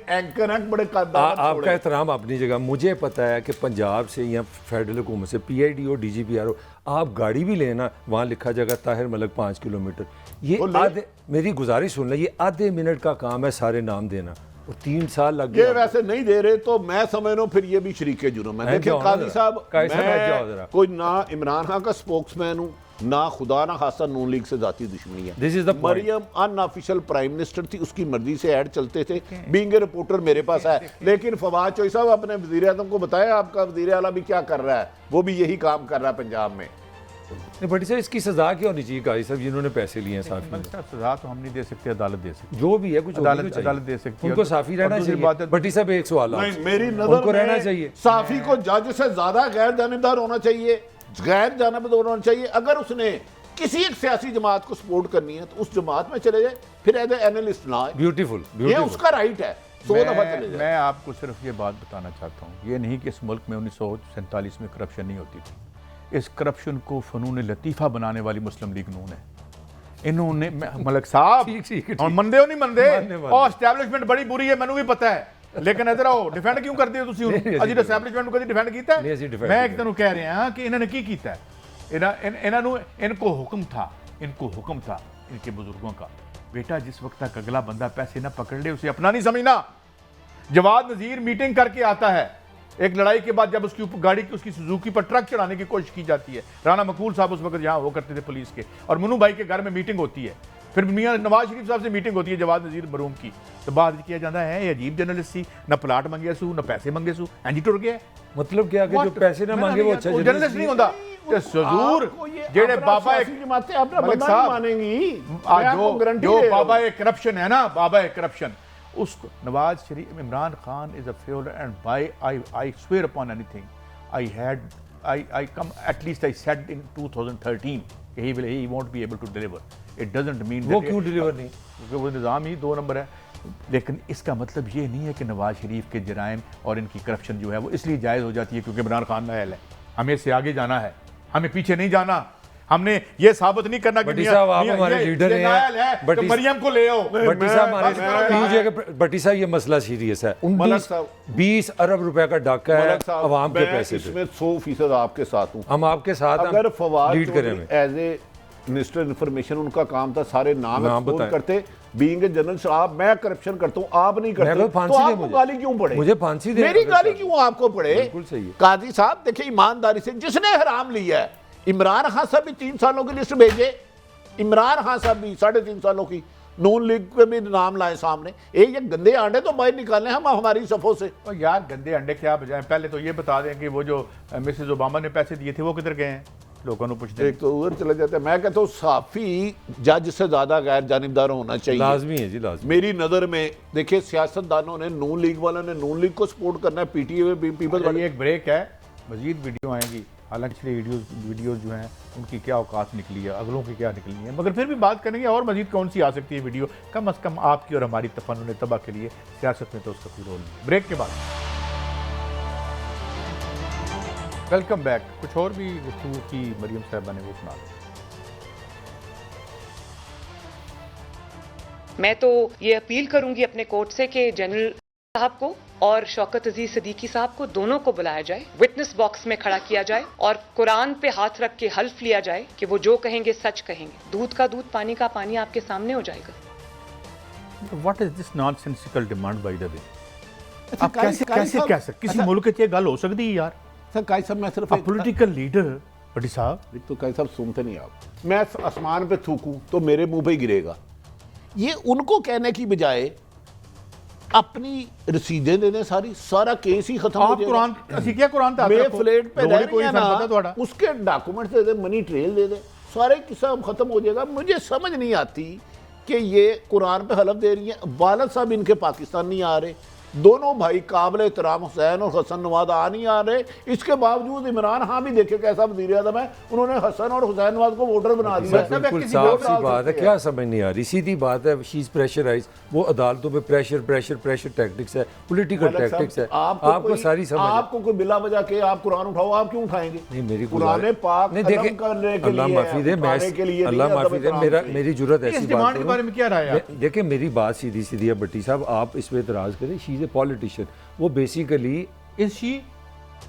एंकर हैं, बड़े आपका एहतराम अपनी जगह। मुझे पता है कि पंजाब से या फेडरल हुकूमत से PID हो, DGPR हो, आप गाड़ी भी लेना, वहाँ लिखा जाएगा ताहिर मलिक 5 किलोमीटर। ये आधे, मेरी गुजारिश सुन लें, ये आधे मिनट का काम है सारे नाम देना, और 3 साल लग गए। ये वैसे नहीं दे रहे तो मैं समझ रहा हूं फिर ये भी शरीके जुर्म है। देखिए काजी साहब, मैं कोई ना इमरान खान का स्पोक्समैन हूं, ना खुदा ना खासा नून लीग से जाती दुश्मनी है। मरियम अनऑफिशियल प्राइम मिनिस्टर थी, उसकी मर्जी से ऐड चलते थे। बीइंग ए रिपोर्टर मेरे पास है, लेकिन फवाद चौधरी साहब अपने वजीर आजम को बताया आपका वजीर आला भी क्या कर रहा है, वो भी यही काम कर रहा है पंजाब में। बट सर इसकी सजा क्या होनी चाहिए काजी साहब जिन्होंने पैसे लिए हैं? साफी सजा तो हम नहीं दे सकते, अदालत दे सकती, जो भी है कुछ अदालत दे सकती है, उनको साफी रहना चाहिए। बटी साहब एक सवाल मेरी नजर में रहना चाहिए, साफी को जज से ज्यादा गैर जानिबदार होना चाहिए, गैर जानिबदार होना चाहिए। अगर उसने किसी एक सियासी जमात को सपोर्ट करनी है तो उस जमात में चले जाए, फिर एज एनालिस्ट ना आए। ब्यूटीफुल, ये उसका राइट है। मैं आपको सिर्फ ये बात बताना चाहता हूँ, ये नहीं कि इस मुल्क में 1947 में करप्शन नहीं होती थी। इस करप्शन को फनून लतीफ़ा बनाने वाली मुस्लिम लीग नून है। इन्होंने मलिक साहब और मंदे हो नहीं मंदे, और एस्टैब्लिशमेंट बड़ी बुरी है, मैनू भी पता है। ਲੇਕਿਨ ਇਧਰ ਆਓ, ਡਿਫੈਂਡ ਕਿਉਂ ਕਰਦੇ ਹੋ ਤੁਸੀਂ ਉਹਨੂੰ? ਅਸੀਂ ਐਸਟੈਬਲਿਸ਼ਮੈਂਟ ਨੂੰ ਕਦੀ ਡਿਫੈਂਡ ਕੀਤਾ? नहीं, असी defend मैं नहीं एक तैਨੂੰ कह रहे हैं कि इन्होंने की कीता है। इनको हुक्म था इनके बुजुर्गों का, बेटा जिस वक्त तक अगला बंदा पैसे ना पकड़ ले उसे अपना नहीं समझना। जवाद नज़ीर मीटिंग करके आता है एक लड़ाई के बाद, जब उसकी गाड़ी की उसकी सुजुकी पर ट्रक चढ़ाने की कोशिश की जाती है। राना मकबूल साहब उस वक्त यहाँ वो करते थे पुलिस के, और मुन्नू भाई के घर में मीटिंग होती है, फिर मियाँ नवाज शरीफ साहब से मीटिंग होती है जवाद नज़ीर मरूम की, तो बात किया जाता है ये अजीब जर्नलिस्ट सी, न प्लाट मंगे सू न पैसे मंगे सू, एंजी टुर गया। मतलब क्या कि जो पैसे ना मांगे वो अच्छा जर्नलिस्ट नहीं होता। ते सजूर जेड़े बाबा जमातें अपना मलिक बंदा साहब, नहीं मानेंगी। जो बाबा ए करप्शन है ना, बाबा ए करप्शन, उसको Nawaz Sharif, Imran Khan is a failure, and by I swear upon anything I come, at least I said in 2013 he won't be able to deliver. It doesn't mean वो क्यों डिलीवर नहीं? क्योंकि वो निज़ाम ही 2 नंबर है। लेकिन इसका मतलब ये नहीं है कि नवाज शरीफ के जराइम और इनकी करप्शन जो है वो इसलिए जायज़ हो जाती है क्योंकि इमरान खान नायल है। हमें इससे आगे जाना है, हमें पीछे नहीं जाना। हमने ये साबित नहीं करना कि भट्टी साहब आप हमारे लीडर हैं, तो मरियम को ले आओ। भट्टी साहब भट्टी साहब ये मसला सीरियस है। 20 अरब रुपए का डाका है अवाम के पैसे पे। इसमें 100% आपके साथ हूँ। हम आपके साथ अगर फवाद लीड करें एज ए मिनिस्टर इन्फॉर्मेशन उनका काम था सारे नाम एक्सपोज करते, बीइंग ए जनरल साहब मैं करप्शन करता हूँ आप नहीं करते, तो आपको गाली क्यों पड़े? मुझे फांसी दे, मेरी गाली क्यों आपको पड़े? बिल्कुल सही है। काजी साहब देखिए ईमानदारी से, जिसने हराम लिया है, इमरान खान साहब भी 3 सालों की लिस्ट भेजे, इमरान खान साहब भी 3.5 सालों की, नून लीग के भी नाम लाए सामने। ये गंदे अंडे तो बाहर निकालने हम हमारी सफों से। और यार गंदे अंडे क्या बजाएं, पहले तो ये बता दें कि वो जो मिसेज ओबामा ने पैसे दिए थे वो किधर गए हैं, लोगों को पूछते। एक तो उधर चले जाते हैं। मैं कहता हूँ साफी जज से ज्यादा गैर जानिबदार होना चाहिए, लाजमी है जी, लाजमी। मेरी नजर में देखिए सियासतदानों ने, नून लीग वालों ने नून लीग को सपोर्ट करना है, पीटीए पीपल्स वाले। एक ब्रेक है, मजीद वीडियो आएंगी। हालांकि पिछले वीडियोस जो हैं उनकी क्या औकात निकली है, अगलों की क्या निकली है, मगर फिर भी बात करेंगे। और मजीद कौन सी आ सकती है वीडियो, कम अज़ कम आपकी और हमारी तफन्नुन तबाह के लिए, सियासत में तो उसका कोई रोल नहीं। ब्रेक के बाद वेलकम बैक। कुछ और भी गुफ्तगू की मरियम साहबा ने वो सुना दी। मैं तो ये अपील करूंगी अपने कोर्ट से कि जनरल साहब को और शौकत अजीज सिद्दीकी साहब को दोनों को बुलाया जाए, विटनेस बॉक्स में खड़ा किया जाए और कुरान पे हाथ रख के हल्फ लिया जाए कि वो जो कहेंगे सच कहेंगे। दूध का दूध, पानी का पानी आपके सामने हो जाएगा। What is this nonsensical demand by the way? आप कैसे कह सकते किसी मुल्क के गल हो सकती है यार? सर काई साहब मैं सिर्फ पॉलिटिकल लीडर भट्टी साहब, एक तो काई साहब सुनते नहीं आप। मैं आसमान पे थूकूं तो मेरे मुंह पे ही गिरेगा। ये उनको कहने की बजाय अपनी रसीदें दे दें, सारा केस ही खत्म हो जाएगा। कुरान ਅਸੀਂ क्या कुरान ਤੇ मैं फ्लैट पे रह रही है ना, ਤੁਹਾਡਾ उसके डॉक्यूमेंट्स दे दे, मनी ट्रेल दे दे, सारे किस्सा खत्म हो जाएगा। मुझे समझ नहीं आती कि ये कुरान पे हलफ दे रही है, वालिद साहब इनके पाकिस्तान नहीं आ रहे, दोनों भाई काबिल एहतराम हुसैन और हसन नवाज आ नहीं आ रहे, इसके बावजूद इमरान खान भी देखे कैसा वज़ीर आज़म है, उन्होंने हसन और हुसैन नवाज को वोटर बना दिया। बिल्कुल साफ सी बात है, क्या समझ नहीं आ रही, सीधी बात है। शी इज प्रेशराइज, वो अदालतों पे प्रेशर टैक्टिक्स है, पॉलिटिकल टैक्टिक्स है। आपको सारी समझ, आपको कोई बिला वजह के आप कुरान उठाओ, आप क्यों उठाएंगे? नहीं, मेरी कुरान पाक नहीं देखे, अल्लाह माफी दे, मैं अल्लाह माफी दे, मेरी जरूरत ऐसी बात के बारे में क्या राय है? देखिए मेरी बात सीधी सीधी है भट्टी साहब, आप इस पे एतराज करें। शी इज ए पॉलिटिशियन, वो बेसिकली इसी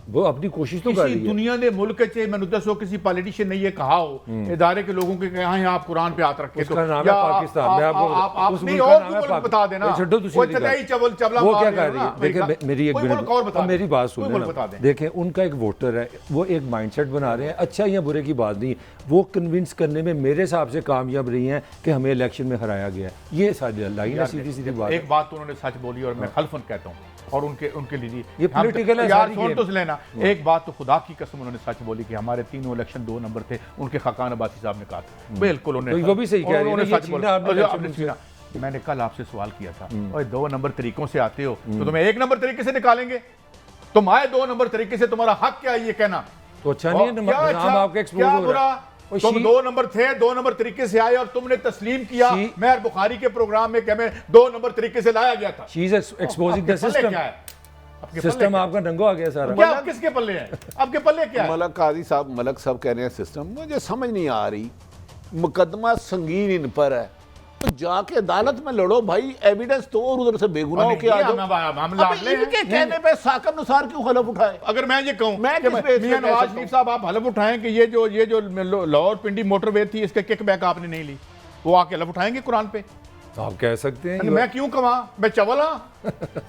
वो अपनी कोशिश तो कर रही है। दुनिया के मुल्क चे मैंने दसो किसी पॉलिटिशियन ने ये कहा हो इदारे के लोगों के यहाँ है आप कुरान पे हाथ रखे, उसका नाम है पाकिस्तान। मैं आपको उस मुल्क का नाम है बता देना, छोड़ो दूसरी वो क्या कर रही है। देखिए मेरी एक मिनट, मेरी बात सुनिए। देखें उनका एक वोटर है, वो एक माइंडसेट बना रहे हैं, अच्छा या बुरे की बात नहीं, वो कन्विंस करने में मेरे हिसाब से कामयाब रही हैं कि हमें इलेक्शन में हराया गया है। ये सारी लाइन है, सीधी सीधी बात। एक बात तो उन्होंने सच बोली और मैं खल्फन कहता हूँ, और उनके लिए ये पॉलिटिकल है यार, सुन तो लेना। एक बात तो खुदा की कसम उन्होंने सच बोली कि हमारे तीनों इलेक्शन 2 नंबर थे, उनके खाकान अब्बासी साहब ने कहा था। बिल्कुल उन्होंने, वो भी सही कह रही है, सच बोला। मैंने कल आपसे सवाल किया था, और 2 नंबर तरीकों से आते हो तो तुम्हें 1 नंबर तरीके से निकालेंगे, तुम आए 2 नंबर तरीके से, तुम्हारा हक क्या है ये कहना? तो अच्छा नहीं है, नाम आपका एक्सपोज हो रहा है। तुम 2 नंबर थे, 2 नंबर तरीके से आए और तुमने तस्लीम किया। मैं बुखारी के प्रोग्राम में क्या मैं 2 नंबर तरीके से लाया गया था। She is exposing the system. क्या है सिस्टम आपका नंगा आ गया सारा। क्या किसके पल्ले हैं? आपके पल्ले क्या है? मलक साहब कह रहे हैं सिस्टम, मुझे समझ नहीं आ रही। मुकदमा संगीन इन पर है, तो जाके अदालत में लड़ो भाई, एविडेंस तो और उधर से बेगुनाहों के आ जाओ। हम लाडले अबे हैं। इनके कहने पे साकब निसार क्यों हलफ उठाए? अगर मैं ये कहूं मैं कि किस बेस पे मियां कह नवाज सकता शरीफ साहब आप हलफ उठाएं कि ये जो लाहौर पिंडी मोटरवे थी इसके किकबैक आपने नहीं ली, वो आके हलफ उठाएंगे कुरान पे? आप कह सकते हैं। मैं क्यों कमा, मैं चवला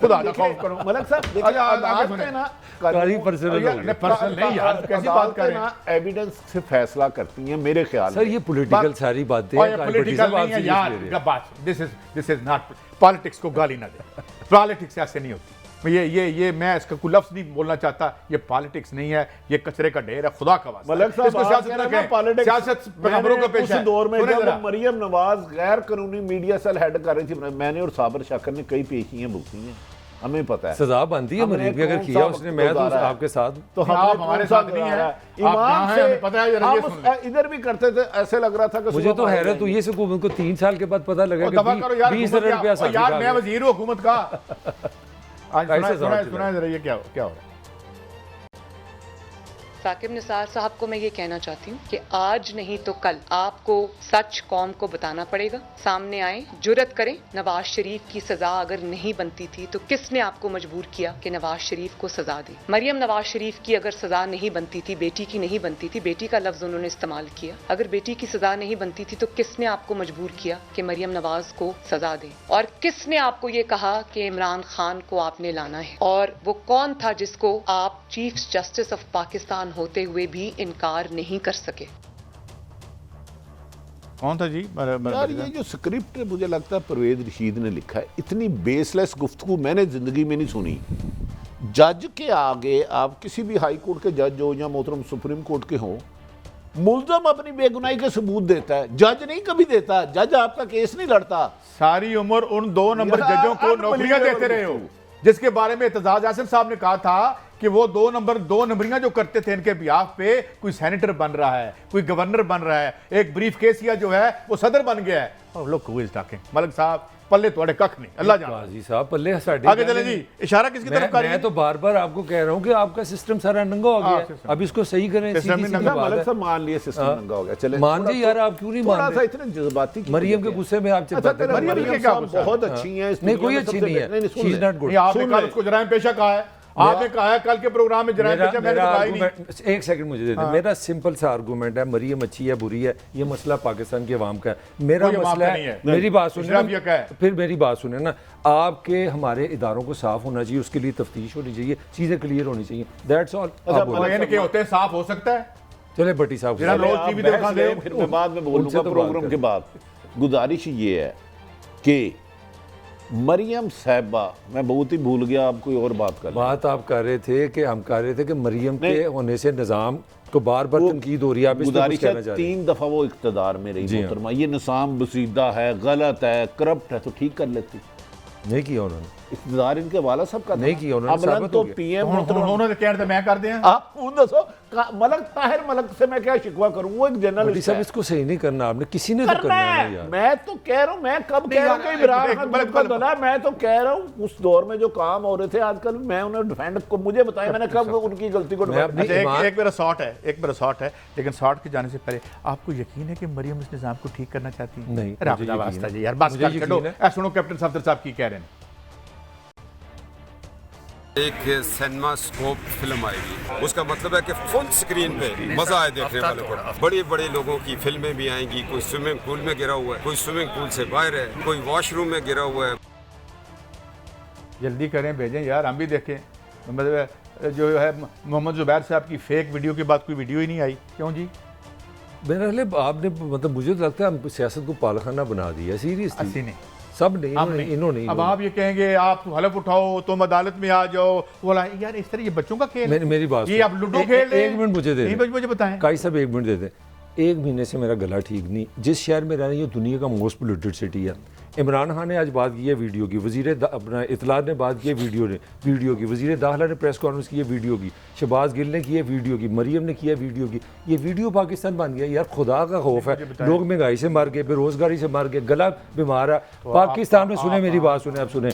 खुदा ना खौफ करो। मलिक साहब देखिए, अच्छा, आगे अदालत सुने। में ना कारी पर्सनल हो यार, गया। पर्सनल नहीं यार, कैसी बात कर रहे हैं? ना एविडेंस से फैसला करती हैं मेरे ख्याल सर में। ये पॉलिटिकल सारी बातें और हैं। ये भट्टी पॉलिटिकल साहब, नहीं आप है serious यार, ले रहे हैं। बात दिस इज नॉट पॉलिटिक्स को गाली ना दे। पॉलिटिक्स ऐसे नहीं होती। ये मैं इसका कोई लफ्ज नहीं बोलना चाहता, ये पॉलिटिक्स नहीं है, ये कचरे का ढेर है, खुदा का वास्ता। मलिक साहब, इसको आप सियासत कह ना रहे हैं कहें, पॉलिटिक्स। सियासत पैगंबरों का पेशा उस है। दौर में सुने जब जरा। मरियम नवाज गैर कानूनी मीडिया सेल हेड कर रही थी, मैंने और साबर शाकर ने कई पेशियां भुगती हैं, हमें पता है। सजा बनती है हमने मरीब की, अगर कौन किया सा उसने, वक्त मैं तो गुजारा है? आपके साथ। तो आप हमने हमारे कौन सा साथ नहीं गुजारा है। है? आप ईमान कहाँ हैं, से हमें पता है, जरा ये हम सुन लें। इधर भी करते थे, ऐसे लग रहा था कि मुझे तो सुबह हैरत मारे हुई है इस हुकूमत को 3 साल के बाद पता लगा दफा करो यार, कि 20 हुकूमत अरब रुपया क्या- यार मैं वजीर हूँ हुकूमत का। आज कैसे सुना समझ जरा ये क्या हो रहा है? साकिब निसार साहब को मैं ये कहना चाहती हूँ कि आज नहीं तो कल आपको सच कौम को बताना पड़ेगा। सामने आए, जुर्रत करें। नवाज शरीफ की सजा अगर नहीं बनती थी तो किसने आपको मजबूर किया कि नवाज शरीफ को सजा दे? मरियम नवाज शरीफ की अगर सजा नहीं बनती थी, बेटी की नहीं बनती थी, बेटी का लफ्ज उन्होंने इस्तेमाल किया, अगर बेटी की सजा नहीं बनती थी तो किसने आपको मजबूर किया कि मरियम नवाज को सजा दे? और किसने आपको ये कहा कि इमरान खान को आपने लाना है? और वो कौन था जिसको आप चीफ जस्टिस ऑफ पाकिस्तान होते हुए भी इनकार नहीं कर सके? कौन था जी? यार ये जो स्क्रिप्ट है, मुझे लगता है परवेज रशीद ने लिखा है। इतनी बेसलेस गुफ्तगू मैंने जिंदगी में नहीं सुनी। जज के आगे आप किसी भी हाई कोर्ट के जज हो या मोहतरम सुप्रीम कोर्ट के हो, मुल्जम अपनी बेगुनाही के सबूत देता है, जज नहीं कभी देता। जज आपका केस नहीं लड़ता। सारी उम्र उन 2 नंबर यार, जजों को नौकरियां देते रहे हो, जिसके बारे में एतजाज आसिफ साहब ने कहा था कि वो 2 नंबरियां जो करते थे इनके बिहाफ पे, कोई सेनेटर बन रहा है, कोई गवर्नर बन रहा है, एक ब्रीफ केसिया जो है वो सदर बन गया है। और लोग हु इज टॉकिंग? मलिक साहब पल्ले थोड़े कख नहीं, अल्लाह जाने। काजी साहब पल्ले साढ़े आगे चले जी। इशारा किसकी तरफ कर रही मैं है? तो बार बार आपको कह रहा हूँ कि आपका सिस्टम सारा नंगा हो गया है। सिस्टम। अब इसको सही करें। सिस्टम सीधी ही सीधी नंगा, बात मलिक है। साहब मान लिए सिस्टम नंगा हो गया, चले मान जी यार, आप क्यों नहीं मान थोड़ा सा रहे? इतने जज्बाती क्यों मरियम के होते हैं? गुस्से में आप अच्छा, बातें तेरे कर रहे हैं। मरियम के क्या साहब गुस्सा? बहुत अच्छी हैं, इस नहीं, दुनिया कोई में अच्छी सबसे नहीं है। नहीं, सुन She is ले। not good. नहीं, आपने सुन कल ले। उसको जराइम पेशा कहा है, आपने कहा है कल के प्रोग्राम में जराइम पेशा, मैंने तो कहा ही नहीं। एक सेकंड मुझे दे दे। मेरा सिंपल सा आर्गूमेंट है, मरियम अच्छी है बुरी है, ये मसला पाकिस्तान की आवाम का है। मेरा कोई मसला मामला नहीं है, है। मेरी बात सुनिए इशराफ ये क्या है? फिर मेरी बात सुने ना, आपके हमारे इदारों को साफ होना चाहिए, उसके लिए तफ्तीश होनी चाहिए, चीजें क्लियर होनी चाहिए। That's all. और इनके होते हैं साफ हो सकता है। चले भट्टी साहब जरा रोज आप टीवी बहस दिखा दे। लें, फिर मैं बाद में उनसे बोलूंगा तो प्रोग्राम बात के बाद। गुजारिश ये है कि मरियम साहिबा, मैं बहुत ही भूल गया, आप कोई और बात कर लें। बात आप कर रहे थे कि हम कह रहे थे कि मरियम के होने से निज़ाम को बार बार वो तनकीद हो रही है। आप इस पे कुछ गुजारिश कहना है, चाह रहे हैं? 3 दफा वो इख्तदार में रही जी हाँ। मोहतरमा, ये निज़ाम बसीदा है, गलत है, करप्ट है, तो ठीक कर लेती। नहीं किया उन्होंने। इख्तदार इनके वाला सब का नहीं किया उन्होंने, अमलन साबित तो हो गया। पीएम उन्होंने क्या मैं कर दिया? आप दसो मलक ताहिर मलक से मैं क्या शिकवा करूं? वो एक भट्टी जर्नलिस्ट साहब है। इसको सही नहीं करना, आपने किसी ने तो करना करना है है। यार। मैं तो कह रहा हूं, मैं कब कह रहा हूं कि इमरान खान दूध का दला, मैं तो कह रहा हूं उस दौर में जो काम हो रहे थे आजकल, मैं उन्हें डिफेंड को, मुझे बताया मैंने कब उनकी गलती को मैं डिफेंड। अपनी अच्छा, ईमान- एक मेरा शॉट है, लेकिन शॉट के जाने से पहले आपको यकीन है कि मरियम इस निजाम को ठीक करना चाहती है? नहीं, अरे आप मुझे जा यकीन वास्ता है। जी यार, बस मुझे कर यकीन छोड़ो। है। ऐ सुनो कैप्टन सफदर साहब की कह रहे हैं। एक सिनेमा स्कोप फिल्म आएगी, उसका मतलब है कि फुल स्क्रीन पे मजा आए देखने वाले को। बड़े बड़े लोगों की फिल्में भी आएंगी, कोई स्विमिंग पूल में गिरा हुआ है, कोई स्विमिंग पूल से बाहर है, कोई वॉशरूम में गिरा हुआ है। जल्दी करें, भेजें यार, हम भी देखें। मतलब जो है मोहम्मद जुबैर साहब की फेक वीडियो के बाद कोई वीडियो ही नहीं आई, क्यों जी? मेरा ख्याल आपने, मतलब मुझे तो लगता है हम सियासत को पालखाना बना दिया सीरियसली। अस्सी नहीं, सब नहीं, हम इन्होंने नहीं। अब आप ये कहेंगे आप हलफ उठाओ, तुम अदालत में आ जाओ, बोला यार इस तरह ये बच्चों का खेल है। मेरी बात ये सुनो। आप लूडो एक- खेल रहे एक हैं। मिनट मुझे दे नहीं, दें। मुझे बताएं। काई साहब 1 मिनट दे दें। 1 महीने से मेरा गला ठीक नहीं। जिस शहर में रह रही है दुनिया का मोस्ट पोल्यूटेड सिटी है। इमरान खान ने आज बात की है वीडियो की, अपना इतला ने बात की है वीडियो की, वज़ीर दाखिला ने प्रेस कॉन्फ्रेंस की है वीडियो की, शहबाज गिल ने की है वीडियो की, मरियम ने किया वीडियो की। ये वीडियो पाकिस्तान बन गया यार, खुदा का खौफ है। लोग महंगाई से मर गए, बेरोजगारी से मर गए, गला बीमार है पाकिस्तान में। सुने मेरी बात, सुने आप सुने।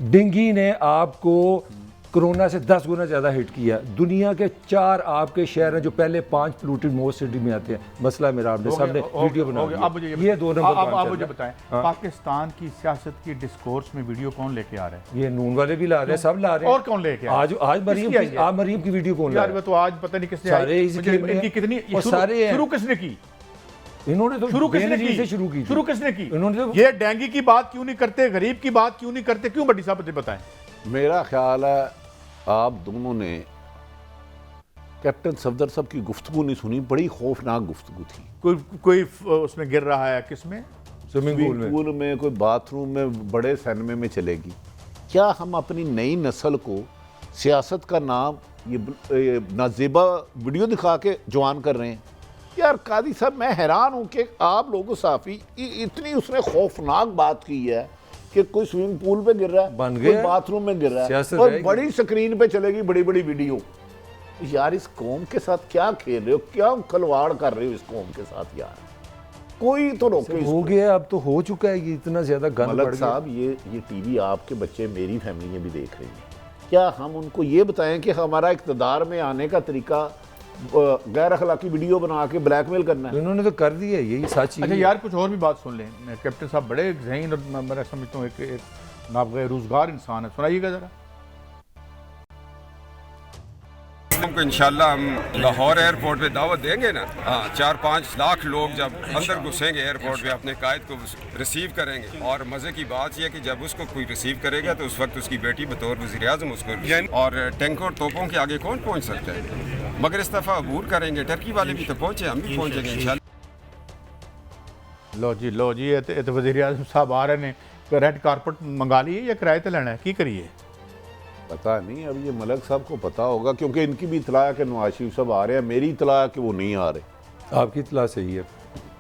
डिंगी ने आपको कोरोना से 10 गुना ज़्यादा हिट किया। दुनिया के 4 आपके शहर हैं जो पहले 5 पोल्यूटेड मोस्ट सिटी में आते हैं। मसला मेरा आपने सामने वीडियो बना दिया। अब मुझे ये 2 नंबर आप मुझे बताएं, पाकिस्तान की सियासत की डिस्कोर्स में वीडियो कौन लेके आ रहा है? ये नून वाले भी ला रहे हैं, सब ला रहे हैं। और कौन लेके आज मरीम की वीडियो कौन ला यार? रहा है? तो आज पता नहीं किसने सारे इनकी कितनी सारे शुरू किसने की? इन्होंने तो शुरू किसने की? शुरू किसने की? ये डेंगू की बात क्यों नहीं करते, गरीब की बात क्यों नहीं करते? क्यों भट्टी साहब मुझे बताएं। मेरा ख्याल है आप दोनों ने कैप्टन सफदर साहब की गुफ्तगू नहीं सुनी, बड़ी खौफनाक गुफ्तगू थी। कोई उसमें गिर रहा है, किसमें? स्विमिंग पूल में, कोई बाथरूम में, बड़े सिनेमे में चलेगी। क्या हम अपनी नई नस्ल को सियासत का नाम ये नाजेबा वीडियो दिखा के जवान कर रहे हैं? यार कादी साहब, मैं हैरान हूं कि आप लोगों साफी इतनी उसने खौफनाक बात की है कि कोई स्विमिंग पूल पे गिर रहा है, कोई बाथरूम में गिर रहा है और बड़ी स्क्रीन पे चलेगी बड़ी बड़ी वीडियो। यार इस कौम के साथ क्या खेल रहे हो, क्या खिलवाड़ कर रहे हो इस कौम के साथ? यार कोई तो रोके। हो गया, अब तो हो चुका है, ये इतना ज्यादा गंद बढ़ गया। साहब ये टीवी आपके बच्चे, मेरी फैमिली में भी देख रही है। क्या हम उनको ये बताएं कि हमारा इक़्तिदार में आने का तरीका गैर अखलाकी वीडियो बना के ब्लैकमेल करना है? इन्होंने तो कर दिया, यही सच है। अच्छा यार, कुछ और भी बात सुन लें। कैप्टन साहब बड़े ज़हीन और मैं समझता हूँ एक नाबग़ैर रोज़गार इंसान है, सुनाइएगा ज़रा। को इंशाल्लाह हम लाहौर एयरपोर्ट पे दावत देंगे ना। हाँ, 4-5 लाख लोग जब अंदर घुसेंगे एयरपोर्ट पे, अपने कायद को रिसीव करेंगे। और मज़े की बात यह है कि जब उसको कोई रिसीव करेगा तो उस वक्त उसकी बेटी बतौर वज़ीर-ए-आज़म उसको, और टैंकों और तोपों के आगे कौन पहुँच सकता है? मगर इस दफ़ा अबूर करेंगे। टर्की वाले भी तो पहुँचे, हम भी पहुँचेंगे इंशाल्लाह। लो जी, ये तो वज़ीर-ए-आज़म साहब आ रहे हैं, रेड कारपेट मंगा ली है या किराए पे लेना है, की करिए? पता नहीं, अब ये मलक साहब को पता होगा, क्योंकि इनकी भी इतला है कि नवाज शरीफ साहब आ रहे हैं। मेरी इतला है कि वो नहीं आ रहे। आपकी इतला सही है।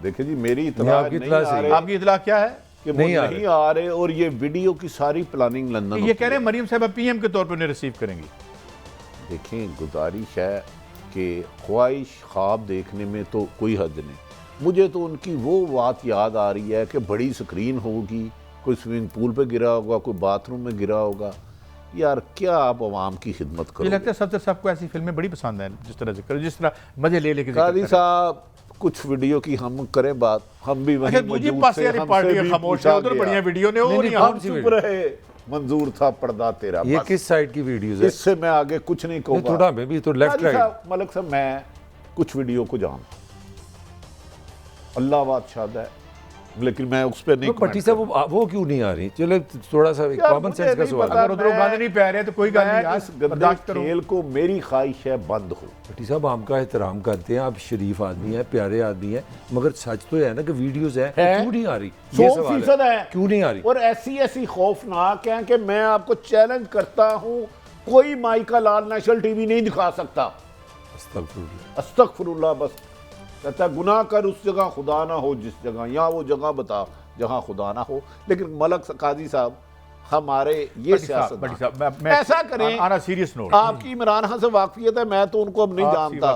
देखिए जी, मेरी इतला आपकी इतला सही है। आपकी इतला क्या है? कि नहीं आ रहे। और ये वीडियो की सारी प्लानिंग लंदन, ये कह रहे हैं मरीम साहब पीएम के तौर पर उन्हें रिसीव करेंगी। देखें, गुजारिश है कि ख्वाहिश ख्वाब देखने में तो कोई हद नहीं। मुझे तो उनकी वो बात याद आ रही है कि बड़ी स्क्रीन होगी, कोई स्विमिंग पूल पे गिरा होगा, कोई बाथरूम में गिरा होगा। यार क्या आप आवाम की खिदमत करो? ये लगता है सफदर साहब को ऐसी फिल्में बड़ी पसंद है, जिस तरह से करो, जिस तरह मजे ले लेके। कादी साहब, कुछ वीडियो की हम करें बात, हम भी वहीं मौजूद थे, हमसे खामोश है, उधर बढ़िया वीडियो ने हम चुप रहे। मंजूर था पर्दा तेरा। ये किस साइड की वीडियोस है? इससे मैं आगे कुछ नहीं कहूँगा। थोड़ा मैं भी तो लेफ्ट राइट। मलक साहब, मैं कुछ वीडियो को जानता, अल्लाह बादशाह है, लेकिन मैं उस पर नहीं। भट्टी साहब वो क्यों नहीं आ रही? चलो थोड़ा सा कॉमन सेंस का सवाल है। उधर गाने नहीं पै रहे तो कोई गल नहीं, इस गंदे खेल को मेरी ख्वाहिश है बंद हो। भट्टी साहब आपका एहतराम करते हैं, आप शरीफ आदमी हैं, प्यारे आदमी हैं, मगर सच तो है ना कि वीडियोस है, क्यों नहीं आ रही? 100% है, क्यों नहीं आ रही? और ऐसी खौफनाक है कि मैं आपको चैलेंज करता हूं, कोई माइका लाल नेशनल टीवी नहीं दिखा सकता। अस्तगफिरुल्लाह। बस कहता गुनाह कर उस जगह खुदा ना हो जिस जगह, या वो जगह बता जहां खुदा ना हो। लेकिन मलक कादी साहब, हमारे ये सियासत ऐसा करें। आना सीरियस नोट, आपकी इमरान खान से वाकफियत है, मैं तो उनको अब नहीं जानता।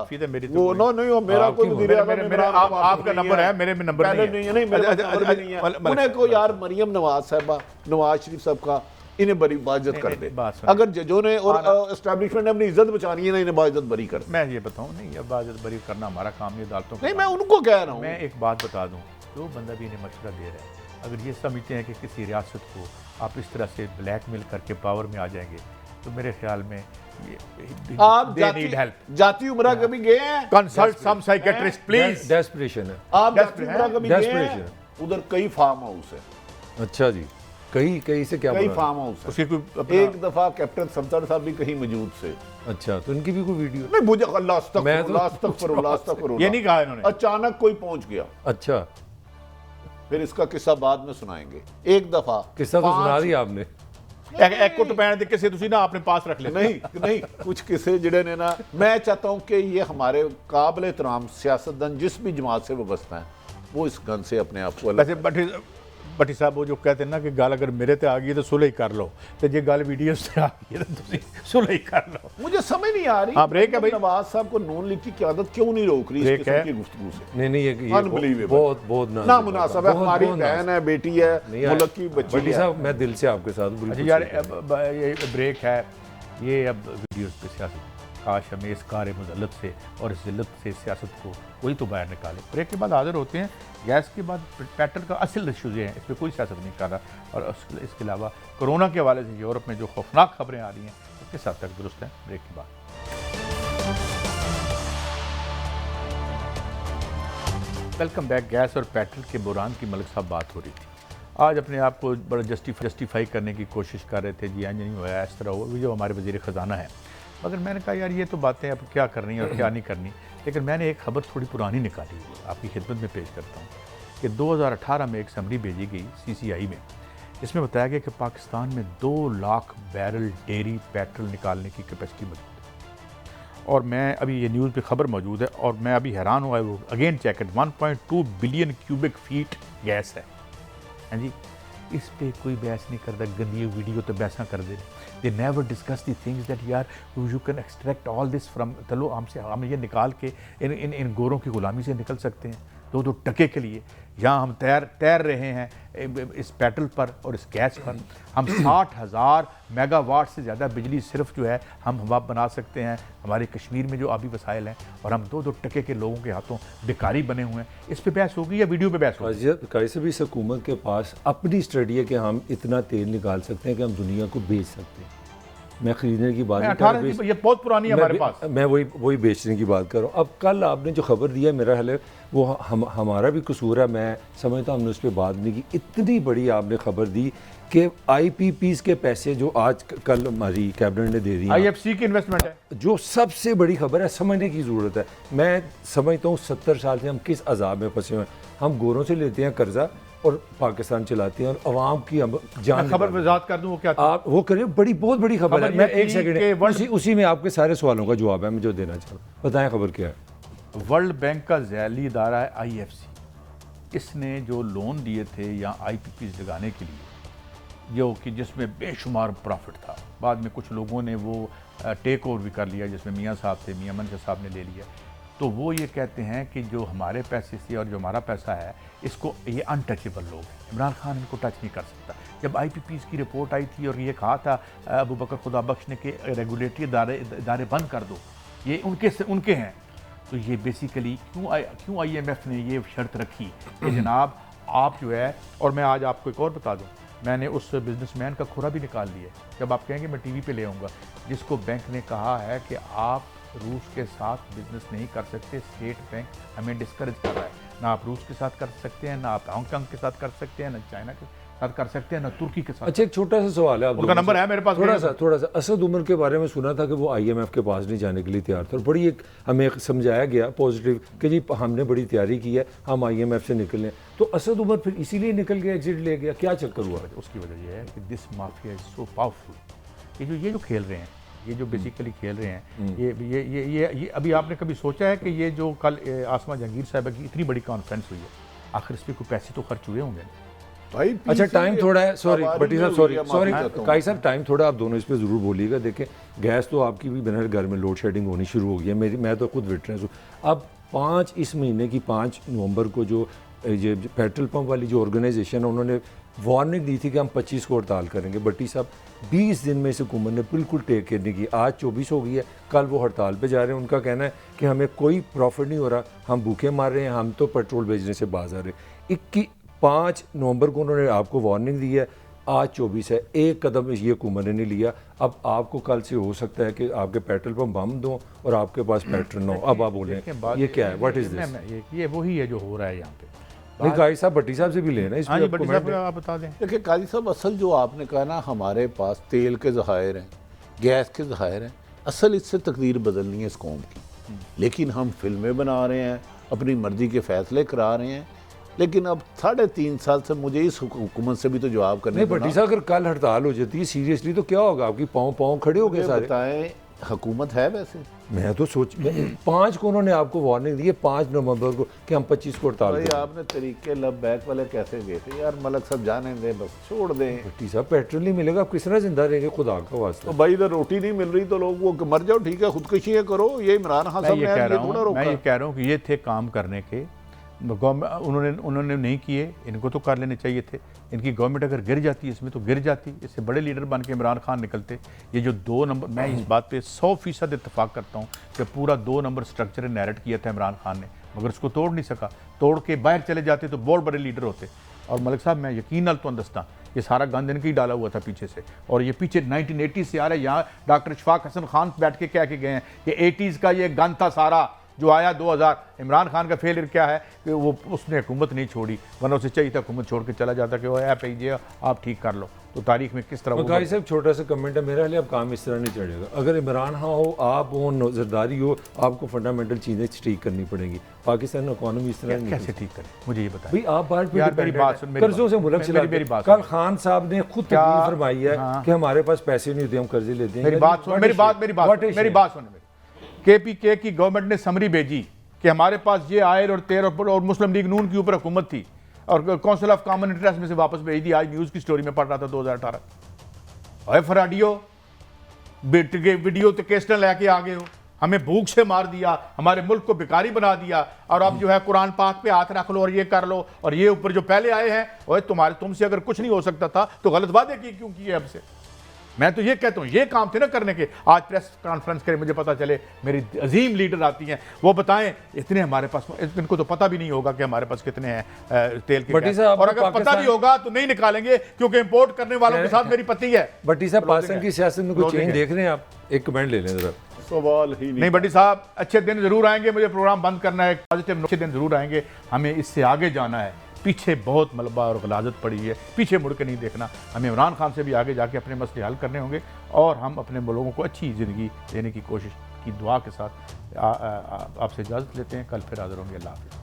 वो नहीं हो, मेरा कोई आपका नंबर है, मेरे में नंबर नहीं है। उन्हें को यार मरियम नवाज साहबा, नवाज शरीफ साहब का, इन्हें बरी बाइज्जत कर दे। अगर जजों ने और एस्टैब्लिशमेंट ने अपनी इज्जत बचानी है ना, इन्हें बाइज्जत बरी कर दे। मैं ये बताऊं, नहीं, अब बाइज्जत बरी करना हमारा काम नहीं, अदालतों नहीं, मैं उनको कह रहा हूँ। मैं एक बात बता दूं, जो बंदा भी इन्हें मशवरा दे रहा है, अगर ये समझते हैं कि किसी रियासत को आप इस तरह से ब्लैकमेल करके पावर में आ जाएंगे, तो मेरे ख्याल में आप जाती उमरा कभी गए हैं? Consult some psychiatrist please. Desperation है। आप जाती उमरा कभी गए हैं? उधर कई फार्म हाउस है। अच्छा जी, कई से क्या? कई फार्म हाउस है। उसकी कोई एक दफा कैप्टन सफदर साहब भी कहीं मौजूद से। अच्छा, तो इनकी भी कोई वीडियो? नहीं, मुझे अल्लाह अस्तगफिरुल्लाह ये नहीं कहा इन्होंने। अचानक कोई पहुंच गया। अच्छा, फिर इसका किस्सा बाद में सुनाएंगे। एक दफा किस्सा तो सुना दिया आपने। एक कुट पैण दे किसे तुसी ना अपने पास रख ले। नहीं, कुछ किस्से जिहड़े ने ना, मैं चाहता हूं कि ये हमारे काबिल एहतराम सियासतदान जिस भी जमात से वाबस्ता है, वो इस गन से अपने आप को अलग। भट्टी साहब वो जो कहते हैं ना कि गल अगर मेरे ते आ गई तो सुलह ही कर लो, तो जे गल वीडियो से आ गई तो तुसी सुलह ही कर लो। मुझे समझ नहीं आ रही। हाँ, ब्रेक है भाई। नवाज साहब को नून लीग की क़यादत क्यों नहीं रोक रही इस किस्म की गुफ्तगू से? नहीं, ये बहुत नामुनासिब है। हमारी बहन है, बेटी है, मुल्क की बच्ची है। भट्टी साहब, मैं दिल से आपके साथ। यार ये ब्रेक है, ये अब वीडियोस पे सियासत, काश हमें इस कार मुज़ल्लत से और इस ज़िल्लत से सियासत को कोई तो बाहर निकाले। ब्रेक के बाद हाजिर होते हैं। गैस के बाद पेट्रोल का असल इशूज़ हैं, इस पर कोई सियासत नहीं कर रहा। और इसके अलावा कोरोना के हवाले से यूरोप में जो खौफनाक खबरें आ रही हैं उसके साथ तक दुरुस्त हैं। ब्रेक के बाद वेलकम बैक। गैस और पेट्रोल के बुरान की मलिक साहब बात हो रही थी। आज अपने आप को बड़ा जस्टिफाई करने की कोशिश कर रहे थे, जी हाँ नहीं हुआ, इस तरह हुआ, जो हमारे वज़ीर ख़जाना है। मगर मैंने कहा यार ये तो बातें अब क्या करनी है और क्या नहीं करनी। लेकिन मैंने एक खबर थोड़ी पुरानी निकाली, आपकी खिदमत में पेश करता हूँ कि 2018 में एक समरी भेजी गई CCI में। इसमें बताया गया कि पाकिस्तान में 2 लाख बैरल डेयरी पेट्रोल निकालने की कैपेसिटी मौजूद है। और मैं अभी ये न्यूज़ पे खबर मौजूद है और मैं अभी हैरान हुआ है, वो again check it, 1.2 billion cubic feet gas है। हाँ जी, इस पे कोई बहस नहीं करता। गंदी वीडियो तो बहसा कर दे। They never discuss the things that यार you can extract all this from, चलो हम ये निकाल के इन गोरों की गुलामी से निकल सकते हैं 2-2 टके के लिए। यहाँ हम तैर रहे हैं इस पेट्रोल पर और इस गैस पर। हम 60,000 मेगावाट से ज़्यादा बिजली सिर्फ जो है हम बना सकते हैं हमारे कश्मीर में जो आबी वसाइल हैं, और हम 2-2 टके के लोगों के हाथों बेकारी बने हुए हैं। इस पे बहस होगी या वीडियो पे बहस होगी? कैसे भी इस हुकूमत के पास अपनी स्टडी है कि हम इतना तेल निकाल सकते हैं कि हम दुनिया को बेच सकते हैं। मैं खरीदने की बात नहीं कर रहा, ये बहुत पुरानी है हमारे पास। मैं वही बेचने की बात कर रहा हूँ। अब कल आपने जो खबर दिया, मेरा ख्याल है वो हमारा भी कसूर है। मैं समझता हूँ हमने उस पर बात नहीं की। इतनी बड़ी आपने खबर दी कि IPPs के पैसे जो आज कल हमारी कैबिनेट ने दे दी, IFC की इन्वेस्टमेंट है, जो सबसे बड़ी खबर है, समझने की ज़रूरत है। मैं समझता हूँ 70 साल से हम किस अजाब में फंसे हुए हैं। हम गोरों से लेते हैं कर्जा और पाकिस्तान चलाते हैं और अवाम की हम जान। खबर वजाहत कर दूं वो क्या, आप वो करिए, बहुत बड़ी खबर है। मैं एक सेकंड उसी में आपके सारे सवालों का जवाब है मैं जो देना चाहूँ। बताएं खबर क्या है। वर्ल्ड बैंक का ज़ैली इदारा है IFC। इसने जो लोन दिए थे यहाँ IPPs लगाने के लिए, जो कि जिसमें बेशुमार प्रॉफिट था, बाद में कुछ लोगों ने वो टेक ओवर भी कर लिया, जिसमें मियाँ साहब थे, मियाँ मनशा साहब ने ले लिया। तो वो ये कहते हैं कि जो हमारे पैसे से और जो हमारा पैसा है, इसको ये अनटचेबल लोग हैं, इमरान खान इनको टच नहीं कर सकता। जब IPPs की रिपोर्ट आई थी और ये कहा था अबू बकर खुदा बख्श ने कि रेगुलेटरी इदारे बंद कर दो, ये उनके हैं, तो ये बेसिकली क्यों IMF ने ये शर्त रखी कि जनाब आप जो है, और मैं आज आपको एक और बता दूं, मैंने उस बिजनेसमैन का खुरा भी निकाल लिया। जब आप कहेंगे मैं TV पे ले आऊँगा, जिसको बैंक ने कहा है कि आप रूस के साथ बिजनेस नहीं कर सकते, स्टेट बैंक हमें डिस्करेज कर रहा है। ना आप रूस के साथ कर सकते हैं, ना आप हांगकांग के साथ कर सकते हैं, ना चाइना के साथ कर सकते हैं, ना तुर्की के साथ। अच्छा, एक छोटा सा सवाल है, उनका नंबर है मेरे पास। थोड़ा सा असद उमर के बारे में सुना था कि वो IMF के पास नहीं जाने के लिए तैयार था, और बड़ी एक हमें समझाया गया पॉजिटिव कि जी हमने बड़ी तैयारी की है, हम IMF से निकलें। तो असद उमर फिर इसीलिए निकल गया, एग्जिट ले गया, क्या चक्कर हुआ? उसकी वजह यह है कि this mafia is so powerful. ये जो खेल रहे हैं, ये जो बेसिकली खेल रहे हैं, ये अभी आपने कभी सोचा है कि ये जो कल आसमा जहांगीर साहब की इतनी बड़ी कॉन्फ्रेंस हुई है, आखिर इस पर कोई पैसे तो खर्च हुए होंगे? अच्छा, टाइम थोड़ा है, सॉरी बटी साहब, सॉरी काई साहब, टाइम थोड़ा, आप दोनों इस पे ज़रूर बोलिएगा। देखें, गैस तो आपकी भी बनर घर में लोड शेडिंग होनी शुरू हो गई है, मैं तो खुद विटनेस हूँ। अब 5 इस महीने की 5 नवंबर को जो ये पेट्रोल पंप वाली जो ऑर्गेनाइजेशन है, उन्होंने वार्निंग दी थी कि हम 25 को हड़ताल करेंगे। बट्टी साहब, 20 दिन में इस हुकूमत ने बिल्कुल टेक केयर नहीं की। आज 24 हो गई है, कल वो हड़ताल पे जा रहे हैं। उनका कहना है कि हमें कोई प्रॉफिट नहीं हो रहा, हम भूखे मार रहे हैं, हम तो पेट्रोल बेचने से बाज आ रहे हैं। 5 नवंबर को उन्होंने आपको वार्निंग दी है, आज 24 है, एक कदम ये हुकूमत ने नहीं लिया। अब आपको कल से हो सकता है कि आपके पेट्रोल पंप बंद हो और आपके पास पेट्रोल ना हो। अब आप बोलें ये क्या है, व्हाट इज दिस? ये वही है जो हो रहा है यहाँ पे। नहीं, काजी साहब, भट्टी साहब से भी लेना है, हाँ जी, भट्टी साहब आप बता दें। देखिए काजी साहब, असल जो आपने कहा ना, हमारे पास तेल के ज़खायर हैं, गैस के ज़खायर हैं, असल इससे तकदीर बदलनी है इस कौम की। लेकिन हम फिल्में बना रहे हैं, अपनी मर्जी के फैसले करा रहे हैं। लेकिन अब 3.5 साल से मुझे इस हुकूमत से भी तो जवाब करने। नहीं भट्टी साहब, अगर कल हड़ताल हो जाती है सीरियसली तो क्या होगा? आपकी पाँव खड़े हो गए सारे। बताएं, हुकूमत है वैसे? मैं तो 5 को उन्होंने आपको वार्निंग दी है, 5 नवंबर को, कि हम 25 को हड़ताल करेंगे। आपने तरीके लब बैक वाले कैसे गए थे यार? मलक साहब जाने दें, बस छोड़ दें। भट्टी साहब, पेट्रोल नहीं मिलेगा, आप किस तरह जिंदा रहेंगे? खुदा का वास्ता। तो भाई इधर रोटी नहीं मिल रही तो लोग वो मर जाओ, ठीक है, खुदकुशियाँ करो। ये इमरान खान साहब ने थोड़ा रोका। मैं ये कह रहा हूँ कि ये थे काम करने के, उन्होंने नहीं किए, इनको तो कर लेने चाहिए थे। इनकी गवर्नमेंट अगर गिर जाती इसमें तो गिर जाती, इससे बड़े लीडर बन के इमरान खान निकलते। ये जो 2 नंबर, मैं इस बात पे 100% इत्तेफाक करता हूँ कि पूरा 2 नंबर स्ट्रक्चर इनहेरिट किया था इमरान खान ने, मगर उसको तोड़ नहीं सका। तोड़ के बाहर चले जाते तो बहुत बड़े लीडर होते। और मलिक साहब मैं यकीन नाल तो दस्ता ये सारा गंद इनका ही डाला हुआ था पीछे से, और ये पीछे 1980 से आ रहा है। यहाँ डॉक्टर इशफाक हसन खान बैठ के कह के गए हैं कि 80s का ये गंद था सारा जो आया 2000। इमरान खान का फेलियर क्या है कि वो उसने हुकूमत नहीं छोड़ी, वरना उसे चाहिए था हुकूमत छोड़ के चला जाता कि वो ऐप है आप ठीक कर लो। तो तारीख में किस तरह गाजी साहब छोटा सा कमेंट है मेरा लिए, अब काम इस तरह नहीं चलेगा। अगर इमरान खान हो, आप हो, जरदारी हो, आपको फंडामेंटल चीज़ें ठीक करनी पड़ेंगी। पाकिस्तान इकोनॉमी इस तरह कैसे ठीक करें, मुझे ये बताइए भाई। आप बाहर मेरी बात सुन, कर्जों से मुल्क चला। कल खान साहब ने खुद तकरीर फरमाई है कि हमारे पास पैसे नहीं होते, हम कर्जे लेते हैं। मेरी बात सुन, KPK की गवर्नमेंट ने समरी भेजी कि हमारे पास ये आयल और तेल और मुस्लिम लीग नून के ऊपर हुकूमत थी, और काउंसिल ऑफ कॉमन इंटरेस्ट में से वापस भेज दी। आज न्यूज़ की स्टोरी में पढ़ रहा था 2018। अरे फराडियो वीडियो तो केस्टन लेके आ गए हो, हमें भूख से मार दिया, हमारे मुल्क को भिखारी बना दिया, और अब जो है कुरान पाक पे हाथ रख लो और ये कर लो, और ये ऊपर जो पहले आए हैं, और तुमसे अगर कुछ नहीं हो सकता था तो गलत वादे क्यों किए हमसे? मैं तो ये कहता हूँ ये काम थे ना करने के। आज प्रेस कॉन्फ्रेंस करें, मुझे पता चले मेरी अजीम लीडर आती हैं, वो बताएं इतने हमारे पास, इनको तो पता भी नहीं होगा कि हमारे पास कितने हैं तेल के गैस, और अगर पता भी होगा तो नहीं निकालेंगे क्योंकि इंपोर्ट करने वालों के साथ मेरी पति है। भट्टी साहब पाकिस्तान की सियासत में कोई चेंज देख रहे हैं आप? एक कमेंट ले लें जरा। सवाल ही नहीं भट्टी साहब, अच्छे दिन जरूर आएंगे, मुझे प्रोग्राम बंद करना है, पॉजिटिव अच्छे दिन जरूर आएंगे, हमें इससे आगे जाना है। पीछे बहुत मलबा और गलाजत पड़ी है, पीछे मुड़ के नहीं देखना। हमें इमरान खान से भी आगे जाके अपने मसले हल करने होंगे, और हम अपने लोगों को अच्छी ज़िंदगी देने की कोशिश की दुआ के साथ आपसे इजाज़त लेते हैं। कल फिर हाज़िर होंगे। अल्लाह हाफ़िज़।